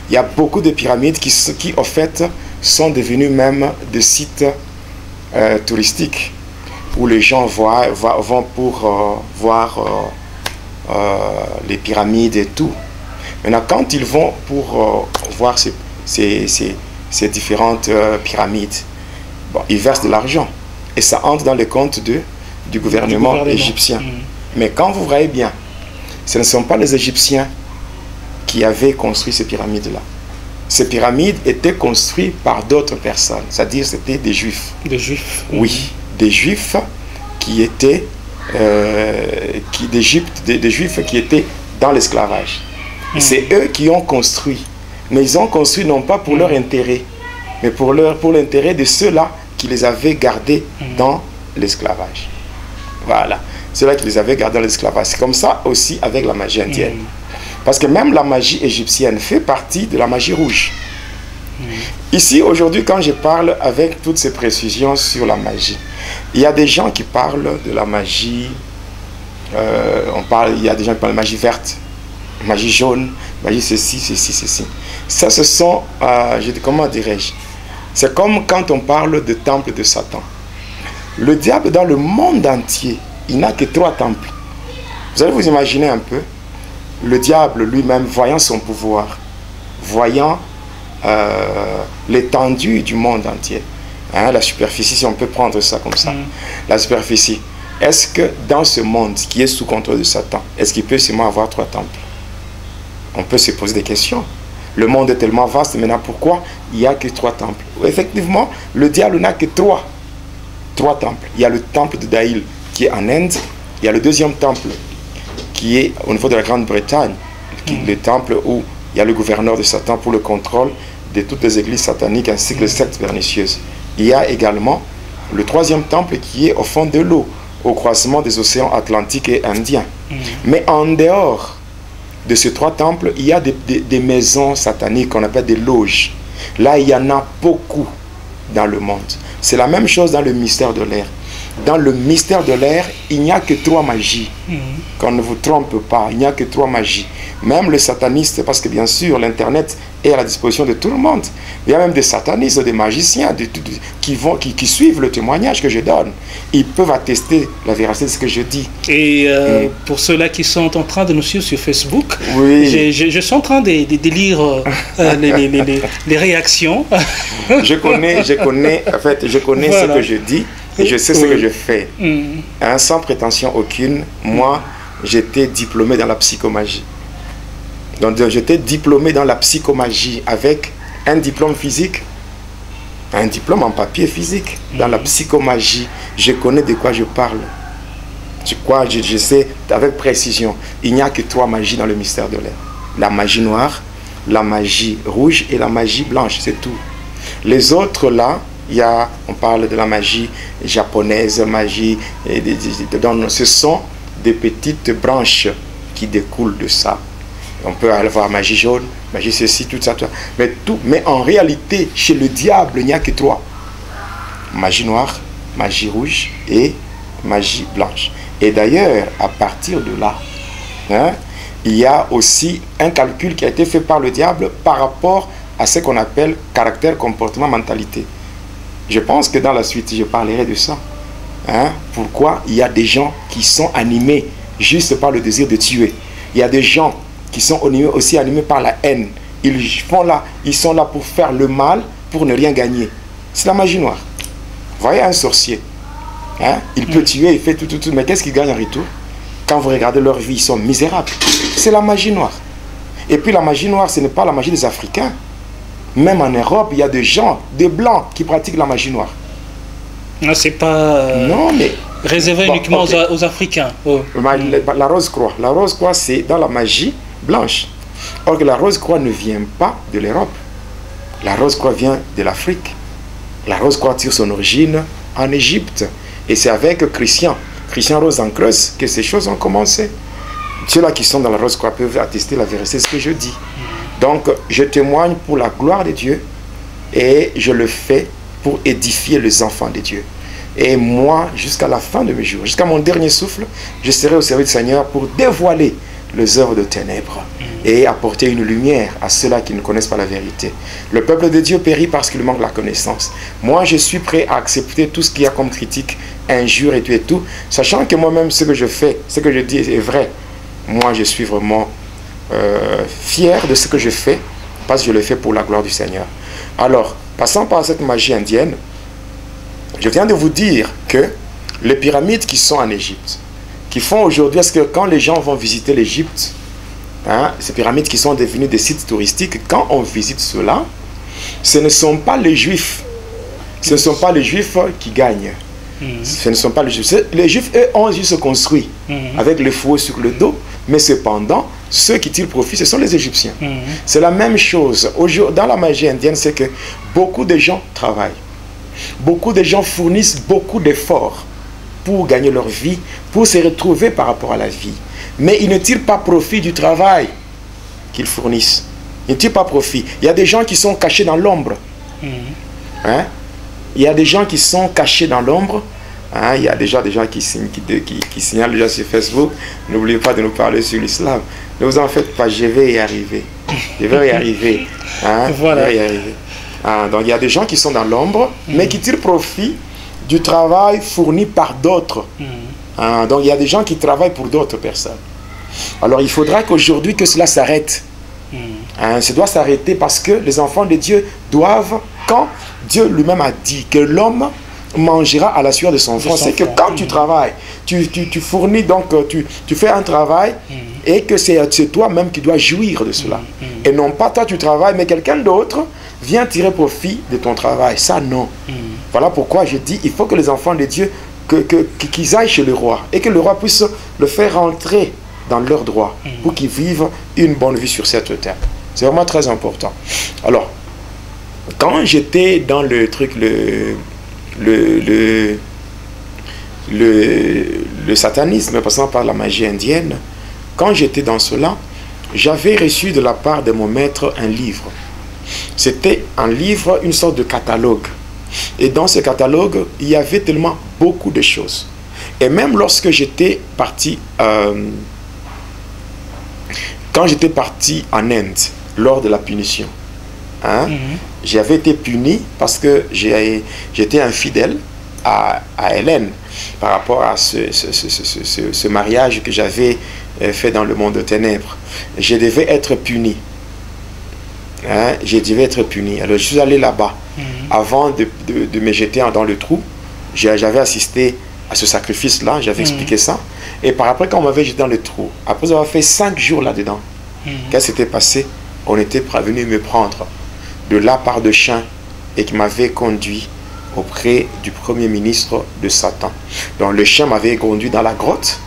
Il y a beaucoup de pyramides qui en fait, sont devenues même des sites touristiques où les gens vont pour voir les pyramides et tout. Maintenant, quand ils vont pour voir ces différentes pyramides, bon, ils versent de l'argent et ça entre dans les comptes du gouvernement égyptien. Mais quand vous voyez bien, ce ne sont pas les Égyptiens qui avaient construit ces pyramides-là. Ces pyramides étaient construites par d'autres personnes, c'est-à-dire c'était des Juifs. Des Juifs. Oui, des Juifs qui étaient des Juifs qui étaient dans l'esclavage. C'est eux qui ont construit. Mais ils ont construit non pas pour leur intérêt, mais pour l'intérêt de ceux-là qui les avaient gardés dans l'esclavage. Voilà. Ceux-là qui les avaient gardés dans l'esclavage. C'est comme ça aussi avec la magie indienne. Parce que même la magie égyptienne fait partie de la magie rouge. Ici, aujourd'hui, quand je parle avec toutes ces précisions sur la magie, il y a des gens qui parlent de la magie, il y a des gens qui parlent de magie verte, magie jaune, magie ceci. Ça, ce sont, comment dirais-je, c'est comme quand on parle de temple de Satan. Le diable, dans le monde entier, il n'a que 3 temples. Vous allez vous imaginer un peu, le diable lui-même, voyant son pouvoir, voyant l'étendue du monde entier, la superficie, si on peut prendre ça comme ça, la superficie, est-ce que dans ce monde qui est sous contrôle de Satan, est-ce qu'il peut seulement avoir 3 temples? On peut se poser des questions. Le monde est tellement vaste, maintenant pourquoi il n'y a que 3 temples? Effectivement, le diable n'a que 3 temples. Il y a le temple de Daïl qui est en Inde, il y a le deuxième temple qui est au niveau de la Grande-Bretagne, le temple où il y a le gouverneur de Satan pour le contrôle de toutes les églises sataniques ainsi que les sectes pernicieuses. Il y a également le 3e temple qui est au fond de l'eau, au croisement des océans Atlantique et Indien. Mais en dehors de ces 3 temples, il y a des maisons sataniques qu'on appelle des loges. Là, il y en a beaucoup dans le monde. C'est la même chose dans le mystère de l'air. dans le mystère de l'air, il n'y a que 3 magies. Qu'on ne vous trompe pas, il n'y a que 3 magies. Même le sataniste, parce que bien sûr, l'Internet est à la disposition de tout le monde. Il y a même des satanistes, des magiciens qui suivent le témoignage que je donne. Ils peuvent attester la véracité de ce que je dis. Et pour ceux-là qui sont en train de nous suivre sur Facebook, oui. je suis en train de lire les réactions. Je connais voilà. Ce que je dis et je sais ce que je fais. Sans prétention aucune, moi, j'étais diplômé dans la psychomagie. Donc j'étais diplômé dans la psychomagie avec un diplôme physique, un diplôme en papier physique. Dans la psychomagie, je connais de quoi je parle. Je sais avec précision. Il n'y a que 3 magies dans le mystère de l'air. La magie noire, la magie rouge et la magie blanche, c'est tout. Les autres là, on parle de la magie japonaise, magie, ce sont des petites branches qui découlent de ça. On peut avoir magie jaune, magie ceci, tout ça, mais en réalité, chez le diable, il n'y a que 3. Magie noire, magie rouge et magie blanche. Et d'ailleurs, à partir de là, il y a aussi un calcul qui a été fait par le diable par rapport à ce qu'on appelle caractère, comportement, mentalité. Je pense que dans la suite, je parlerai de ça. Pourquoi il y a des gens qui sont animés juste par le désir de tuer. Il y a des gens qui sont aussi animés par la haine. Ils sont là pour faire le mal, pour ne rien gagner. C'est la magie noire. Vous voyez un sorcier, il peut tuer, il fait tout, mais qu'est-ce qu'il gagne en retour? Quand vous regardez leur vie, ils sont misérables. C'est la magie noire. Et puis la magie noire, ce n'est pas la magie des Africains. Même en Europe, il y a des gens, des Blancs, qui pratiquent la magie noire. Non, c'est pas non, mais, réservé uniquement aux Africains. La rose-croix. La rose-croix, c'est dans la magie blanche. Or que la rose-croix ne vient pas de l'Europe. La rose-croix vient de l'Afrique. La rose-croix tire son origine en Égypte. Et c'est avec Christian Rosenkreuz que ces choses ont commencé. Ceux-là qui sont dans la rose-croix peuvent attester la vérité de ce que je dis. Donc, je témoigne pour la gloire de Dieu et je le fais pour édifier les enfants de Dieu. Et moi, jusqu'à la fin de mes jours, jusqu'à mon dernier souffle, je serai au service du Seigneur pour dévoiler les œuvres de ténèbres et apporter une lumière à ceux-là qui ne connaissent pas la vérité. Le peuple de Dieu périt parce qu'il manque la connaissance. Moi, je suis prêt à accepter tout ce qu'il y a comme critique, injure et tout, sachant que moi-même, ce que je fais, ce que je dis est vrai. Moi, je suis vraiment fier de ce que je fais, parce que je le fais pour la gloire du Seigneur. Alors, passant par cette magie indienne, je viens de vous dire que les pyramides qui sont en Égypte, qui font aujourd'hui, est-ce que quand les gens vont visiter l'Égypte, ces pyramides qui sont devenues des sites touristiques, quand on visite cela, ce ne sont pas les Juifs. Ce ne sont pas les Juifs qui gagnent. Ce ne sont pas les Juifs. Les Juifs, eux, ont juste construit avec le fouet sur le dos, mais cependant, ceux qui tirent profit, ce sont les Égyptiens. C'est la même chose. Dans la magie indienne, c'est que beaucoup de gens travaillent. Beaucoup de gens fournissent beaucoup d'efforts pour gagner leur vie, pour se retrouver par rapport à la vie. Mais ils ne tirent pas profit du travail qu'ils fournissent. Ils ne tirent pas profit. Il y a des gens qui sont cachés dans l'ombre. Il y a des gens qui sont cachés dans l'ombre. Il y a déjà des gens qui signalent déjà sur Facebook. N'oubliez pas de nous parler sur l'islam. Ne vous en faites pas, je vais y arriver. Je vais y arriver. Voilà. Je vais y arriver. Donc il y a des gens qui sont dans l'ombre, mais qui tirent profit du travail fourni par d'autres. Donc il y a des gens qui travaillent pour d'autres personnes. Alors il faudra qu'aujourd'hui que cela s'arrête. Ça doit s'arrêter parce que les enfants de Dieu doivent, quand Dieu lui-même a dit que l'homme mangera à la sueur de son front, c'est que quand tu travailles, tu fournis, donc tu fais un travail et que c'est toi-même qui dois jouir de cela. Et non pas toi tu travailles, mais quelqu'un d'autre vient tirer profit de ton travail. Ça non. Voilà pourquoi je dis, il faut que les enfants de Dieu, qu'ils aillent chez le roi et que le roi puisse le faire rentrer dans leurs droits pour qu'ils vivent une bonne vie sur cette terre. C'est vraiment très important. Alors, quand j'étais dans le truc, le satanisme passant par la magie indienne, quand j'étais dans cela, j'avais reçu de la part de mon maître un livre. C'était un livre, une sorte de catalogue. Et dans ce catalogue, il y avait tellement beaucoup de choses. Et même lorsque j'étais parti, quand j'étais parti en Inde, lors de la punition, hein, j'avais été puni parce que j'étais infidèle à Hélène par rapport à ce mariage que j'avais fait dans le monde de ténèbres. Je devais être puni. Hein, je devais être puni. Alors je suis allé là-bas. Avant de me jeter dans le trou, j'avais assisté à ce sacrifice-là, j'avais expliqué ça. Et par après, quand on m'avait jeté dans le trou, après avoir fait 5 jours là-dedans, qu'est-ce qui s'était passé? On était venu me prendre de là par de chiens et qui m'avait conduit auprès du premier ministre de Satan. Donc le chien m'avait conduit dans la grotte.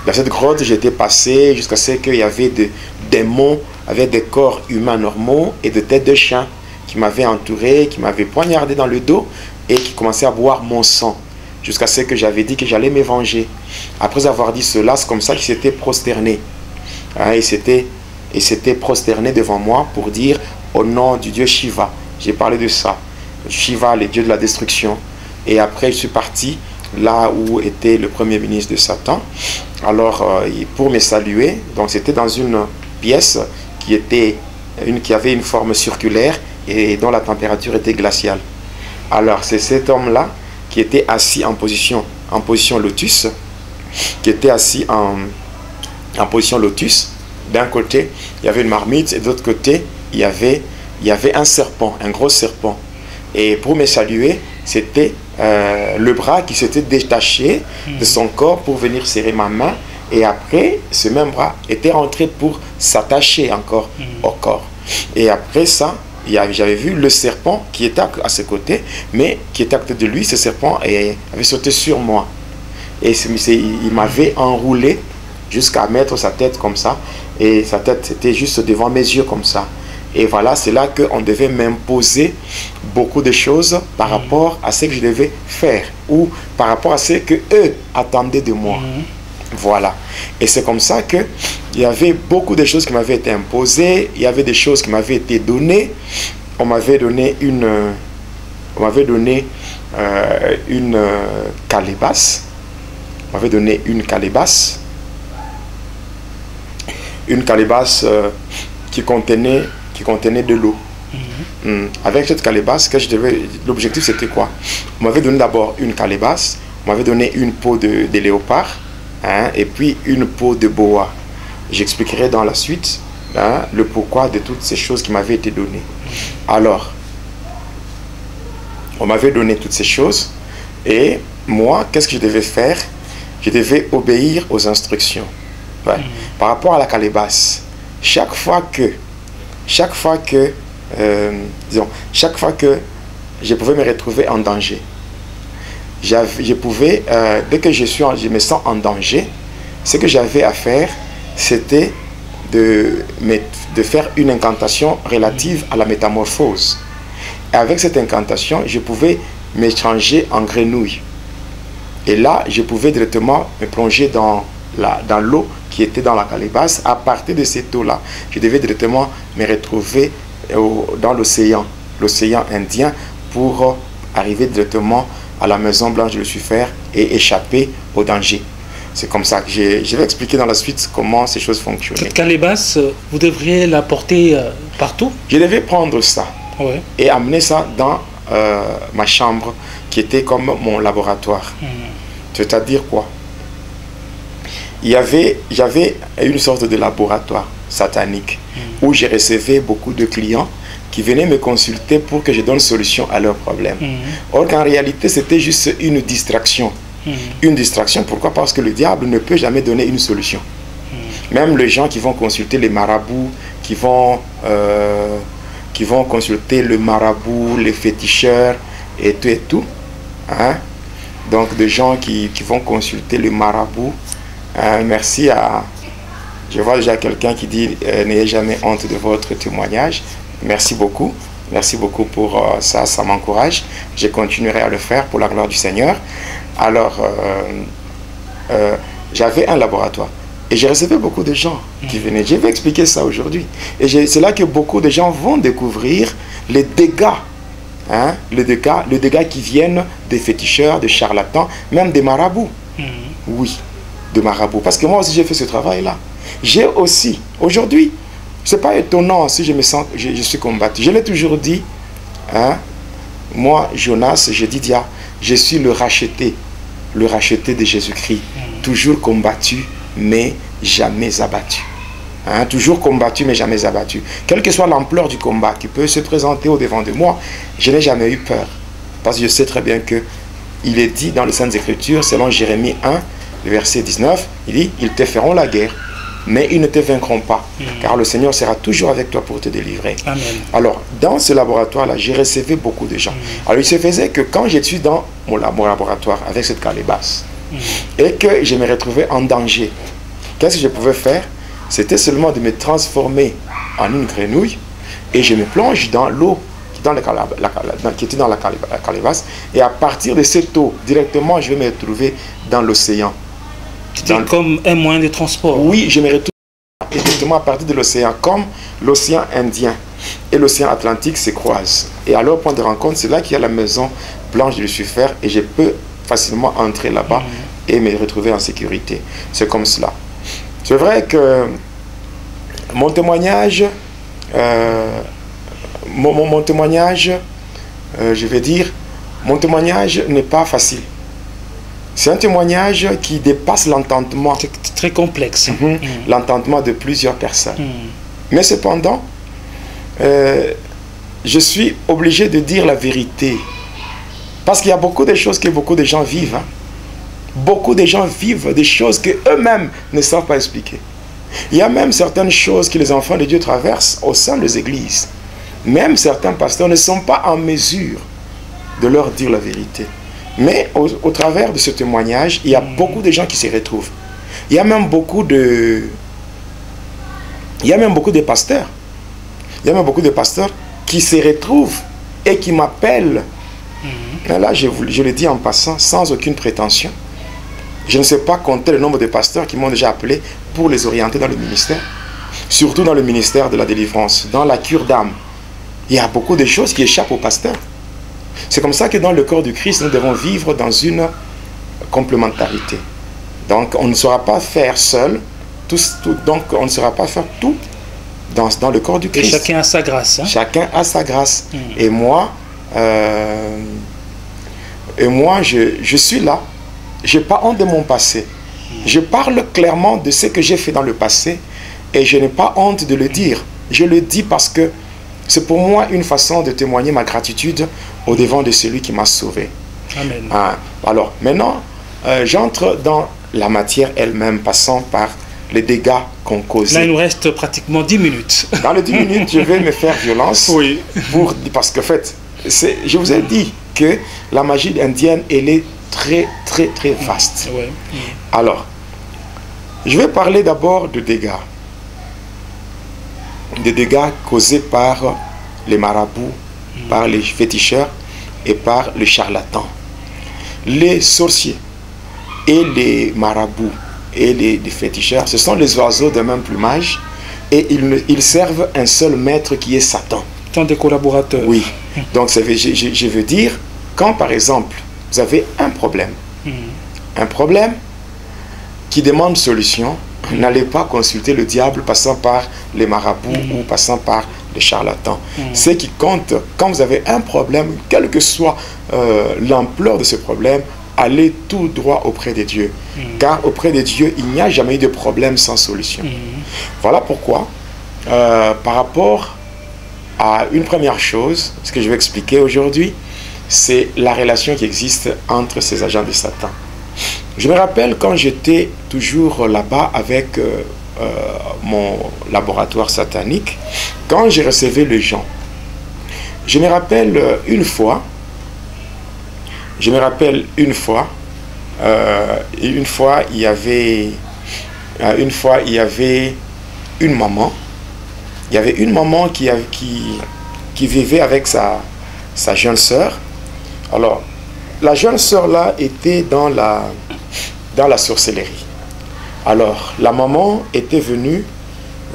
Dans cette grotte, j'étais passé jusqu'à ce qu'il y avait des démons avec des corps humains normaux et des têtes de chiens qui m'avaient entouré, qui m'avaient poignardé dans le dos et qui commençaient à boire mon sang. Jusqu'à ce que j'avais dit que j'allais me venger. Après avoir dit cela, c'est comme ça qu'il s'était prosterné. Hein, il s'était prosterné devant moi pour dire au nom du dieu Shiva. J'ai parlé de ça. Shiva, le dieu de la destruction. Et après, je suis parti là où était le premier ministre de Satan. Alors, pour me saluer, donc c'était dans une pièce qui avait une forme circulaire et dont la température était glaciale. Alors, c'est cet homme-là qui était assis en position lotus, qui était assis en position lotus. D'un côté, il y avait une marmite et de l'autre côté, il y avait un serpent, un gros serpent. Et pour me saluer, c'était le bras qui s'était détaché de son corps pour venir serrer ma main. Et après, ce même bras était rentré pour s'attacher encore au corps. Et après ça, j'avais vu le serpent qui était à ses côtés, mais qui était à côté de lui, ce serpent avait sauté sur moi. Et il m'avait enroulé jusqu'à mettre sa tête comme ça. Et sa tête était juste devant mes yeux comme ça. Et voilà, c'est là qu'on devait m'imposer beaucoup de choses par rapport à ce que je devais faire ou par rapport à ce qu'eux attendaient de moi. Voilà. Et c'est comme ça qu'il y avait beaucoup de choses qui m'avaient été imposées, il y avait des choses qui m'avaient été données. On m'avait donné une calebasse. On m'avait donné une calebasse. Une calebasse qui contenait de l'eau. Avec cette calebasse, l'objectif c'était quoi? On m'avait donné d'abord une calebasse, on m'avait donné une peau de léopard, hein, et puis une peau de boa. J'expliquerai dans la suite, hein, le pourquoi de toutes ces choses qui m'avaient été données. Alors, on m'avait donné toutes ces choses, et moi, qu'est-ce que je devais faire? Je devais obéir aux instructions. Ouais. Par rapport à la calebasse, chaque fois que je pouvais me retrouver en danger, dès que je me sens en danger, ce que j'avais à faire, c'était de faire une incantation relative à la métamorphose. Et avec cette incantation, je pouvais me changer en grenouille. Et là, je pouvais directement me plonger dans l'eau qui était dans la calebasse. À partir de cette eau-là, je devais directement me retrouver dans l'océan Indien pour arriver directement à la Maison Blanche de Lucifer et échapper au danger. C'est comme ça que je vais expliquer dans la suite comment ces choses fonctionnent. Cette calebasse, vous devriez la porter partout? Je devais prendre ça et amener ça dans ma chambre qui était comme mon laboratoire. C'est-à-dire quoi? J'avais une sorte de laboratoire satanique où je recevais beaucoup de clients qui venaient me consulter pour que je donne solution à leurs problèmes. Or qu'en réalité, c'était juste une distraction. Une distraction, pourquoi? Parce que le diable ne peut jamais donner une solution. Même les gens qui vont consulter les marabouts, qui vont consulter le marabout, les féticheurs et tout. Hein? Donc des gens qui vont consulter le marabout. Merci à... Je vois déjà quelqu'un qui dit n'ayez jamais honte de votre témoignage. Merci beaucoup. Merci beaucoup pour ça, ça m'encourage. Je continuerai à le faire pour la gloire du Seigneur. Alors, j'avais un laboratoire et j'ai recevais beaucoup de gens qui venaient. Je vais expliquer ça aujourd'hui. Et c'est là que beaucoup de gens vont découvrir les dégâts hein, les dégâts qui viennent des féticheurs, des charlatans, même des marabouts. Oui, de marabouts. Parce que moi aussi, j'ai fait ce travail-là. J'ai aussi, aujourd'hui, c'est pas étonnant si je me sens, je suis combattu. Je l'ai toujours dit, hein, moi, Jonas, je dis, Dia, je suis le racheté de Jésus-Christ. Toujours combattu, mais jamais abattu. Hein, toujours combattu, mais jamais abattu. Quelle que soit l'ampleur du combat qui peut se présenter au-devant de moi, je n'ai jamais eu peur. Parce que je sais très bien que il est dit dans les Saintes Écritures, selon Jérémie 1, le verset 19, il dit, ils te feront la guerre, mais ils ne te vaincront pas, car le Seigneur sera toujours avec toi pour te délivrer. Amen. Alors, dans ce laboratoire-là, j'ai recevé beaucoup de gens. Alors, il se faisait que quand j'étais dans mon laboratoire avec cette calebasse, et que je me retrouvais en danger, qu'est-ce que je pouvais faire? C'était seulement de me transformer en une grenouille, et je me plonge dans l'eau qui était dans la calebasse, et à partir de cette eau, directement, je vais me retrouver dans l'océan. C'était comme un moyen de transport. Oui, je me retrouve exactement à partir de l'océan, comme l'océan Indien et l'océan Atlantique se croisent. Et à leur point de rencontre, c'est là qu'il y a la maison blanche de Lucifer, et je peux facilement entrer là-bas et me retrouver en sécurité. C'est comme cela. C'est vrai que mon témoignage, je vais dire, mon témoignage n'est pas facile. C'est un témoignage qui dépasse l'entendement. C'est très complexe. L'entendement de plusieurs personnes. Mais cependant, je suis obligé de dire la vérité. Parce qu'il y a beaucoup de choses que beaucoup de gens vivent. Hein. Beaucoup de gens vivent des choses qu'eux-mêmes ne savent pas expliquer. Il y a même certaines choses que les enfants de Dieu traversent au sein des églises. Même certains pasteurs ne sont pas en mesure de leur dire la vérité. Mais au travers de ce témoignage, il y a beaucoup de gens qui se retrouvent. Il y a même beaucoup de pasteurs. Il y a même beaucoup de pasteurs qui se retrouvent et qui m'appellent. Là, je le dis en passant, sans aucune prétention. Je ne sais pas compter le nombre de pasteurs qui m'ont déjà appelé pour les orienter dans le ministère. Surtout dans le ministère de la délivrance, dans la cure d'âme. Il y a beaucoup de choses qui échappent aux pasteurs. C'est comme ça que dans le corps du Christ, nous devons vivre dans une complémentarité. Donc, on ne saura pas faire seul, donc on ne saura pas faire tout dans le corps du Christ. Et chacun a sa grâce. Hein? Chacun a sa grâce. Et moi, je suis là. Je n'ai pas honte de mon passé. Je parle clairement de ce que j'ai fait dans le passé et je n'ai pas honte de le dire. Je le dis parce que c'est pour moi une façon de témoigner ma gratitude au devant de celui qui m'a sauvé. Amen. Alors, maintenant, j'entre dans la matière elle-même, passant par les dégâts qu'on cause. Là, il nous reste pratiquement 10 minutes. Dans les 10 minutes, je vais me faire violence. Oui. Parce que, en fait, je vous ai dit que la magie indienne, elle est très, très, très vaste. Oui. Alors, je vais parler d'abord de dégâts. Des dégâts causés par les marabouts, par les féticheurs et par les charlatans. Les sorciers et les marabouts et les féticheurs, ce sont les oiseaux de même plumage et ils servent un seul maître qui est Satan. Ce sont des collaborateurs. Oui. Donc, je veux dire, quand par exemple, vous avez un problème qui demande solution, n'allez pas consulter le diable passant par les marabouts ou passant par les charlatans. Ce qui compte, quand vous avez un problème, quelle que soit l'ampleur de ce problème, allez tout droit auprès de Dieu. Car auprès de Dieu, il n'y a jamais eu de problème sans solution. Voilà pourquoi, par rapport à une première chose, ce que je vais expliquer aujourd'hui, c'est la relation qui existe entre ces agents de Satan. Je me rappelle quand j'étais toujours là-bas avec mon laboratoire satanique, quand je recevais les gens, je me rappelle une fois, il y avait une maman, qui vivait avec sa jeune sœur. Alors, la jeune sœur là était dans la sorcellerie. Alors, la maman était venue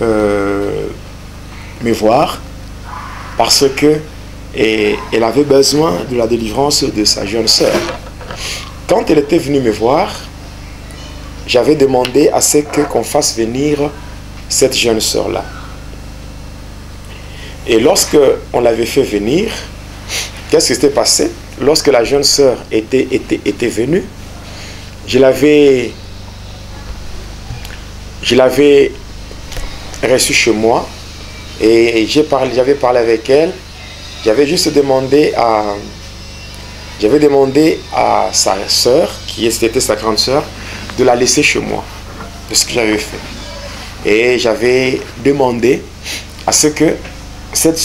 me voir parce que Et elle avait besoin de la délivrance de sa jeune sœur. Quand elle était venue me voir, j'avais demandé à ce qu'on fasse venir cette jeune sœur-là. Et lorsque on l'avait fait venir, qu'est-ce qui s'était passé? Lorsque la jeune sœur était venue, je l'avais reçue chez moi et j'avais parlé avec elle. J'avais juste demandé à sa sœur, qui était sa grande sœur, de la laisser chez moi, de ce que j'avais fait. Et j'avais demandé à ce que cette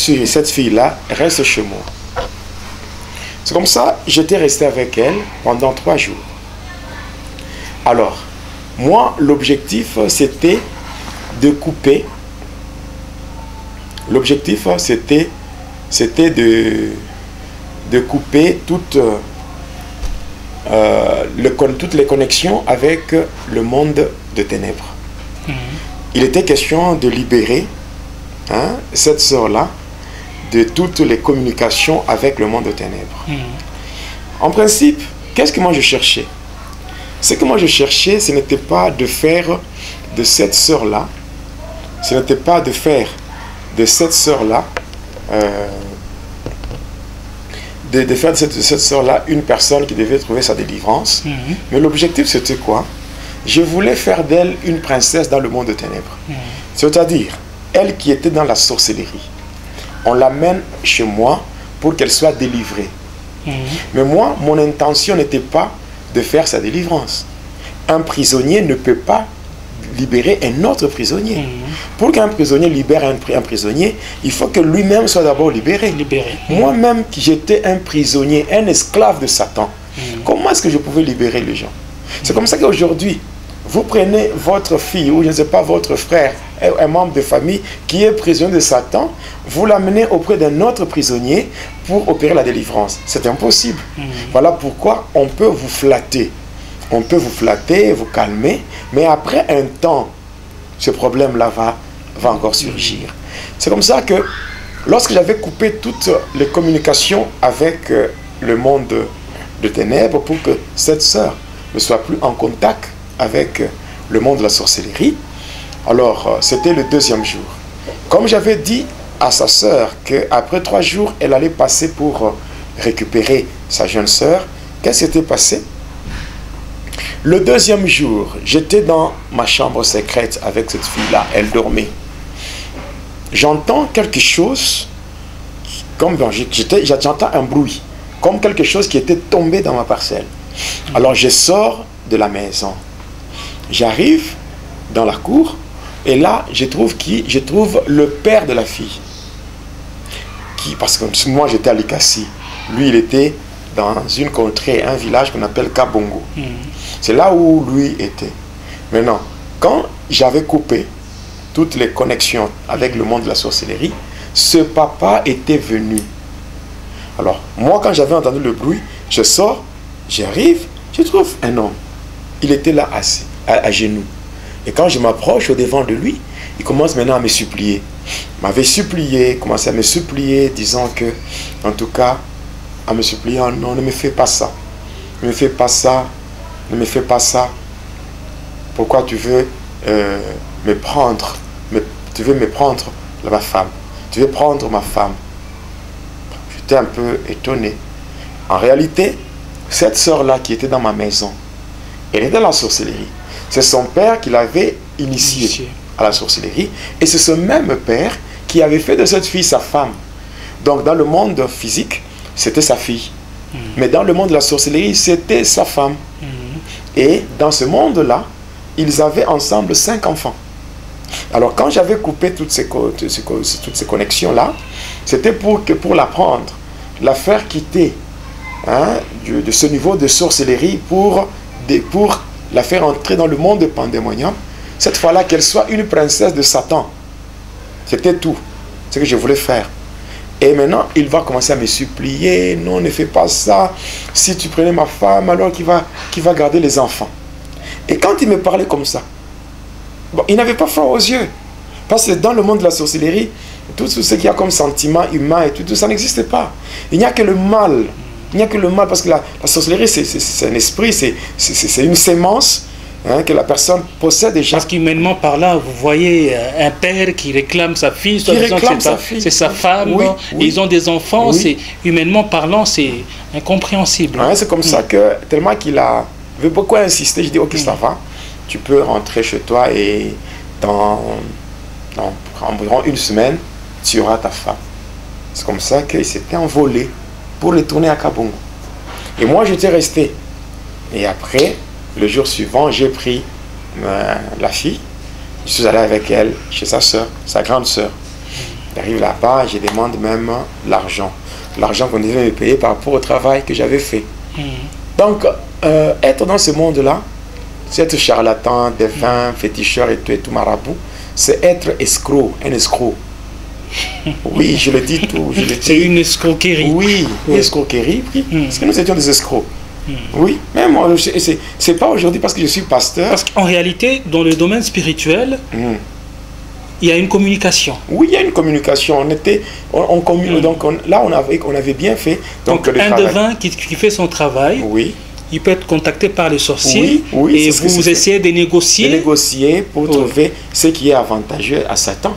fille-là reste chez moi. C'est comme ça, j'étais resté avec elle pendant 3 jours. Alors, moi, l'objectif, c'était de couper. L'objectif, c'était de couper toutes les connexions avec le monde de ténèbres. Il était question de libérer cette sœur-là de toutes les communications avec le monde de ténèbres. En principe, qu'est-ce que moi je cherchais? Ce que moi je cherchais, ce n'était pas de faire de cette sœur-là, ce n'était pas de faire de cette sœur-là, de faire de cette sœur-là une personne qui devait trouver sa délivrance. Mais l'objectif, c'était quoi? Je voulais faire d'elle une princesse dans le monde de ténèbres. C'est-à-dire, elle qui était dans la sorcellerie, on l'amène chez moi pour qu'elle soit délivrée. Mais moi, mon intention n'était pas de faire sa délivrance. Un prisonnier ne peut pas libérer un autre prisonnier. Pour qu'un prisonnier libère un prisonnier, il faut que lui-même soit d'abord libéré. Moi-même, qui j'étais un prisonnier, un esclave de Satan, comment est-ce que je pouvais libérer les gens? C'est comme ça qu'aujourd'hui, vous prenez votre fille ou je ne sais pas votre frère, un membre de famille qui est prisonnier de Satan, vous l'amenez auprès d'un autre prisonnier pour opérer la délivrance. C'est impossible. Voilà pourquoi on peut vous flatter. On peut vous flatter, vous calmer, mais après un temps, ce problème-là va encore surgir. C'est comme ça que lorsque j'avais coupé toutes les communications avec le monde de ténèbres pour que cette sœur ne soit plus en contact avec le monde de la sorcellerie, alors c'était le 2e jour. Comme j'avais dit à sa sœur qu'après 3 jours, elle allait passer pour récupérer sa jeune sœur, qu'est-ce qui s'était passé? Le 2e jour, j'étais dans ma chambre secrète avec cette fille-là, elle dormait. J'entends quelque chose, comme j'entends un bruit, comme quelque chose qui était tombé dans ma parcelle. Alors je sors de la maison. J'arrive dans la cour et là, je trouve le père de la fille. Parce que moi, j'étais à Likasi. Lui, il était dans une contrée, un village qu'on appelle Kabongo. C'est là où lui était. Maintenant, quand j'avais coupé toutes les connexions avec le monde de la sorcellerie, ce papa était venu. Alors, moi, quand j'avais entendu le bruit, je sors, j'arrive, je trouve un homme. Il était là assis, à genoux. Et quand je m'approche au-devant de lui, il commence maintenant à me supplier. Il m'avait supplié, commençait à me supplier, disant que, en tout cas, à me supplier, oh non, ne me fais pas ça. Ne me fais pas ça. Ne me fais pas ça. Pourquoi tu veux me prendre? Tu veux me prendre ma femme. Tu veux prendre ma femme. J'étais un peu étonné. En réalité, cette sœur-là qui était dans ma maison, elle était dans la sorcellerie. C'est son père qui l'avait initiée à la sorcellerie. Et c'est ce même père qui avait fait de cette fille sa femme. Donc dans le monde physique, c'était sa fille. Mais dans le monde de la sorcellerie, c'était sa femme. Et dans ce monde-là, ils avaient ensemble 5 enfants. Alors quand j'avais coupé toutes ces connexions-là, c'était pour la prendre, la faire quitter de ce niveau de sorcellerie pour la faire entrer dans le monde de pandémonium. Cette fois-là, qu'elle soit une princesse de Satan. C'était tout ce que je voulais faire. Et maintenant, il va commencer à me supplier. Non, ne fais pas ça. Si tu prenais ma femme, alors qui va garder les enfants. Et quand il me parlait comme ça, bon, il n'avait pas froid aux yeux. Parce que dans le monde de la sorcellerie, tout ce qu'il y a comme sentiment humain et tout ça n'existe pas. Il n'y a que le mal. Il n'y a que le mal, parce que la sorcellerie, c'est un esprit, c'est une sémence, hein, que la personne possède déjà. Parce qu'humainement parlant, vous voyez un père qui réclame sa fille, c'est sa femme, oui, et ils ont des enfants, humainement parlant, c'est incompréhensible. Ouais, c'est comme ça que, tellement qu'il avait beaucoup insisté, je dis ok, ça va, tu peux rentrer chez toi et dans environ une semaine, tu auras ta femme. C'est comme ça qu'il s'était envolé pour retourner à Kabongo. Et moi, j'étais resté. Et après, le jour suivant, j'ai pris la fille. Je suis allé avec elle chez sa soeur, sa grande soeur. J'arrive là-bas, je demande même l'argent. L'argent qu'on devait me payer par rapport au travail que j'avais fait. Donc, être dans ce monde-là, c'est être charlatan, défunt, féticheur et tout marabout, c'est être escroc, un escroc. Oui, je le dis tout. C'est une escroquerie. Oui, une escroquerie. Parce que nous étions des escrocs. Oui, même moi, c'est pas aujourd'hui parce que je suis pasteur. Parce qu'en réalité, dans le domaine spirituel, il y a une communication. Oui, il y a une communication. On communique. Donc là, on avait bien fait. Donc un devin qui fait son travail. Oui. Il peut être contacté par les sorciers, oui, et vous essayez de négocier. De négocier pour trouver ce qui est avantageux à Satan.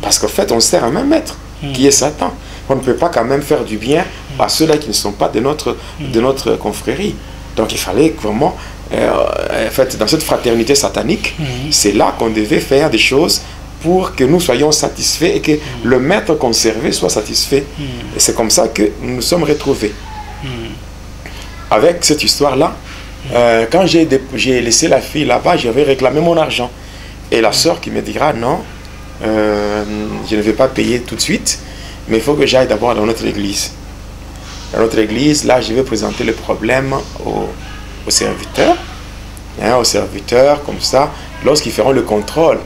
Parce qu'en fait, on sert à un même maître, qui est Satan. On ne peut pas quand même faire du bien à ceux-là qui ne sont pas de notre confrérie. Donc il fallait vraiment, en fait, dans cette fraternité satanique, c'est là qu'on devait faire des choses pour que nous soyons satisfaits et que le maître qu'on servait soit satisfait. Et c'est comme ça que nous nous sommes retrouvés. Avec cette histoire-là, quand j'ai laissé la fille là-bas, j'avais réclamé mon argent. Et la sœur qui me dira, non, je ne vais pas payer tout de suite, mais il faut que j'aille d'abord dans notre église. Dans notre église, là, je vais présenter le problème aux serviteurs. Hein, aux serviteurs, comme ça, lorsqu'ils feront le contrôle,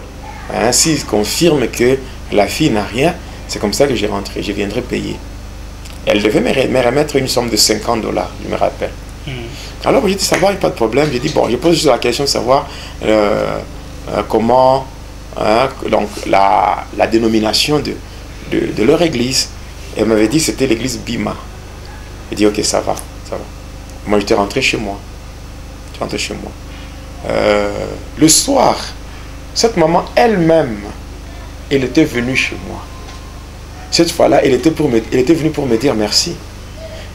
hein, s'ils confirment que la fille n'a rien, c'est comme ça que je viendrai payer. Elle devait me remettre une somme de $50, je me rappelle. Alors j'ai dit, ça va, il n'y a pas de problème. J'ai dit, bon, je pose juste la question de savoir comment, hein, donc la dénomination de leur église. Elle m'avait dit que c'était l'église Bima. J'ai dit, ok, ça va, ça va. Moi, j'étais rentré chez moi. Le soir, cette maman elle-même, elle était venue chez moi. Cette fois-là, elle était venue pour me dire merci.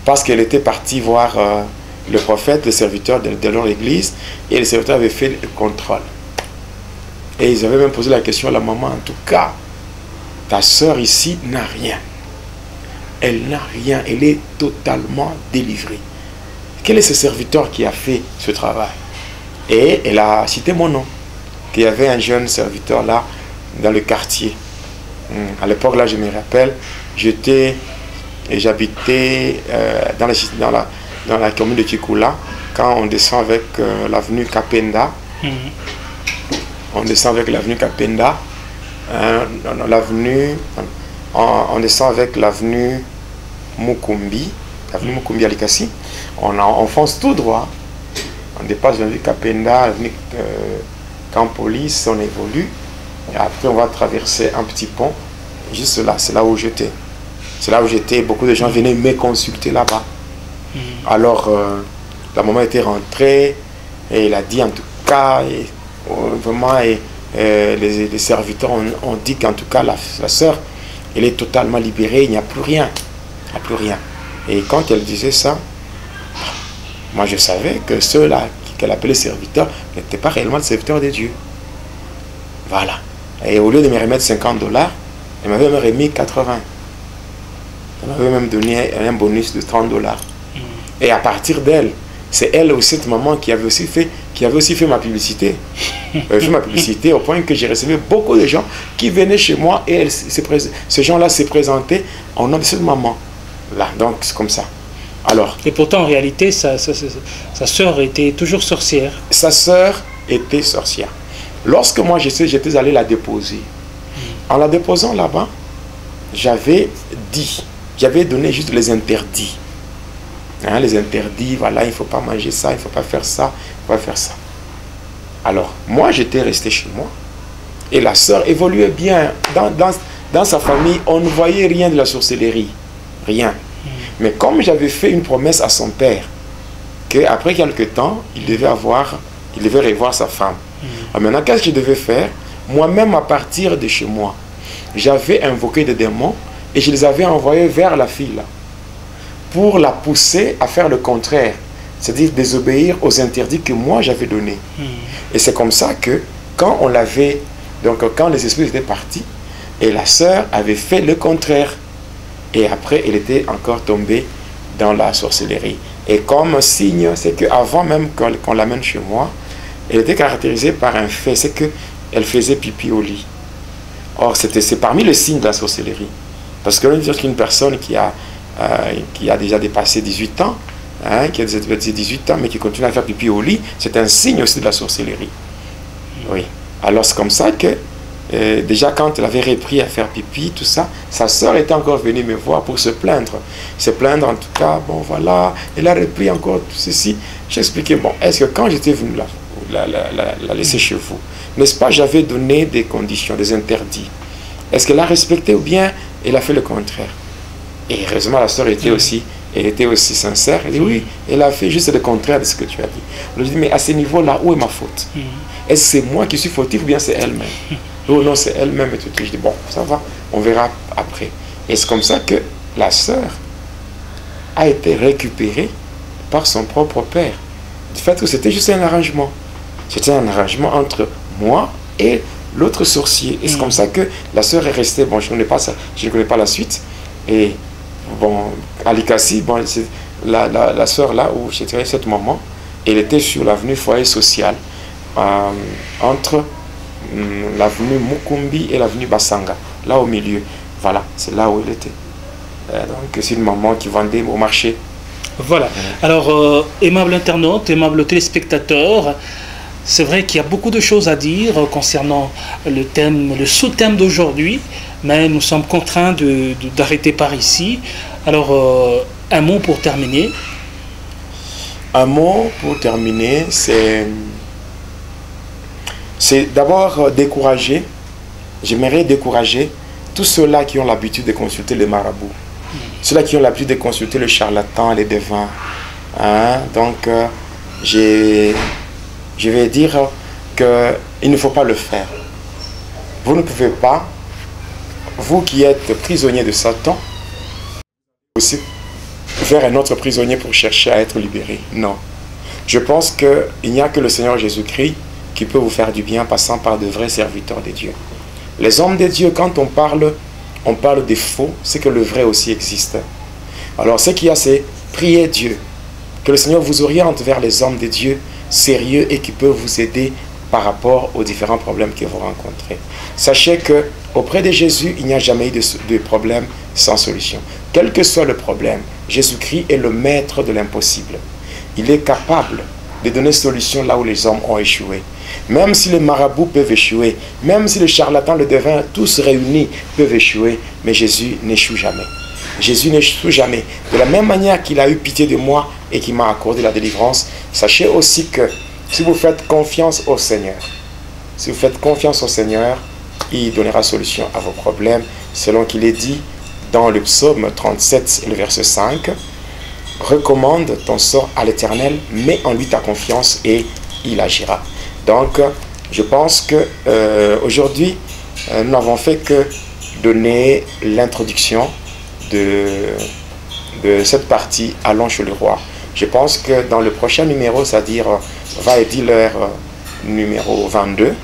Parce qu'elle était partie voir le prophète, le serviteur de leur église, et le serviteur avait fait le contrôle. Et ils avaient même posé la question à la maman, en tout cas, ta soeur ici n'a rien. Elle n'a rien, elle est totalement délivrée. Quel est ce serviteur qui a fait ce travail? Et elle a cité mon nom, qu'il y avait un jeune serviteur là, dans le quartier. À l'époque, là, je me rappelle, j'habitais dans la commune de Chikula, quand on descend avec l'avenue Kapenda. On descend avec l'avenue Kapenda, on descend avec l'avenue Mukumbi, à Likasi. On fonce tout droit, on dépasse l'avenue Kapenda, l'avenue Campolis, on évolue. Et après, on va traverser un petit pont. Juste là, c'est là où j'étais. C'est là où j'étais. Beaucoup de gens venaient me consulter là-bas. Alors, la maman était rentrée et il a dit en tout cas, vraiment, les serviteurs ont dit qu'en tout cas, la sœur, elle est totalement libérée. Il n'y a plus rien. Il n'y a plus rien. Et quand elle disait ça, moi je savais que ceux-là qu'elle appelait serviteurs n'étaient pas réellement des serviteurs de Dieu. Voilà. Et au lieu de me remettre $50, elle m'avait même remis 80. Elle m'avait même donné un bonus de $30. Et à partir d'elle, c'est elle ou cette maman qui avait aussi fait ma publicité. Elle avait fait ma publicité au point que j'ai reçu beaucoup de gens qui venaient chez moi et ces gens-là se présentaient au nom de cette maman. Là, donc c'est comme ça. Alors. Et pourtant, en réalité, sa sœur était toujours sorcière. Sa sœur était sorcière. Lorsque moi j'étais allé la déposer, en la déposant là-bas, j'avais donné juste les interdits. Hein, les interdits, voilà, il ne faut pas manger ça, il ne faut pas faire ça, il ne faut pas faire ça. Alors, moi j'étais resté chez moi, et la sœur évoluait bien. dans sa famille, on ne voyait rien de la sorcellerie. Rien. Mais comme j'avais fait une promesse à son père, qu'après quelques temps, il devait revoir sa femme. Alors maintenant, qu'est-ce que je devais faire? Moi-même, à partir de chez moi, j'avais invoqué des démons et je les avais envoyés vers la fille là, pour la pousser à faire le contraire, c'est-à-dire désobéir aux interdits que moi j'avais donnés. Et c'est comme ça que quand on l'avait, donc quand les esprits étaient partis, et la sœur avait fait le contraire. Et après, elle était encore tombée dans la sorcellerie. Et comme signe, c'est qu'avant même qu'on l'amène chez moi, elle était caractérisée par un fait, c'est qu'elle faisait pipi au lit. Or, c'est parmi les signes de la sorcellerie. Parce que l'on dit qu'une personne qui a déjà dépassé 18 ans, qui a déjà dépassé 18 ans, mais qui continue à faire pipi au lit, c'est un signe aussi de la sorcellerie. Oui. Alors, c'est comme ça que, déjà quand elle avait repris à faire pipi, tout ça, sa sœur était encore venue me voir pour se plaindre. Se plaindre en tout cas, bon voilà, elle a repris encore tout ceci. J'ai expliqué, bon, est-ce que quand j'étais venu la laisser chez vous, n'est-ce pas, j'avais donné des conditions, des interdits. Est-ce qu'elle a respecté ou bien elle a fait le contraire? Et heureusement, la sœur était aussi sincère. Elle dit oui, elle a fait juste le contraire de ce que tu as dit. Je lui dis, mais à ce niveau-là, où est ma faute? Est-ce que c'est moi qui suis fautif ou bien c'est elle-même? Oh non, c'est elle-même et tout. Je dis, bon, ça va, on verra après. Et c'est comme ça que la sœur a été récupérée par son propre père. Du fait que c'était juste un arrangement. C'était un arrangement entre moi et l'autre sorcier. Et c'est comme ça que la sœur est restée. Bon, je ne connais pas la suite. Et bon, Alikassi, bon, la sœur là où j'étais cette maman, elle était sur l'avenue Foyer Social, entre l'avenue Mukumbi et l'avenue Basanga, là au milieu. Voilà, c'est là où elle était. Donc c'est une maman qui vendait au marché. Voilà. Alors, aimable internaute, aimable téléspectateur, c'est vrai qu'il y a beaucoup de choses à dire concernant le thème, le sous-thème d'aujourd'hui, mais nous sommes contraints d'arrêter par ici. Alors, un mot pour terminer. Un mot pour terminer, c'est d'abord décourager. J'aimerais décourager tous ceux-là qui ont l'habitude de consulter les marabouts. Ceux-là qui ont l'habitude de consulter le charlatan, les devins. Donc, je vais dire qu'il ne faut pas le faire. Vous ne pouvez pas, vous qui êtes prisonnier de Satan, aussi faire un autre prisonnier pour chercher à être libéré. Non. Je pense qu'il n'y a que le Seigneur Jésus-Christ qui peut vous faire du bien passant par de vrais serviteurs de Dieu. Les hommes de Dieu, quand on parle des faux, c'est que le vrai aussi existe. Alors ce qu'il y a, c'est prier Dieu, que le Seigneur vous oriente vers les hommes de Dieu sérieux et qui peuvent vous aider par rapport aux différents problèmes que vous rencontrez. Sachez que auprès de Jésus, il n'y a jamais eu de problème sans solution. Quel que soit le problème, Jésus-Christ est le maître de l'impossible. Il est capable de donner solution là où les hommes ont échoué. Même si les marabouts peuvent échouer, même si les charlatans, le devin, tous réunis peuvent échouer, mais Jésus n'échoue jamais. Jésus n'échoue jamais. De la même manière qu'il a eu pitié de moi et qu'il m'a accordé la délivrance, sachez aussi que si vous faites confiance au Seigneur, il donnera solution à vos problèmes, selon qu'il est dit dans le psaume 37 et le verset 5. Recommande ton sort à l'Éternel, mets en lui ta confiance et il agira. Donc, je pense que aujourd'hui, nous n'avons fait que donner l'introduction de cette partie Allons chez le roi. Je pense que dans le prochain numéro, c'est-à-dire Va et dis-leur numéro 22,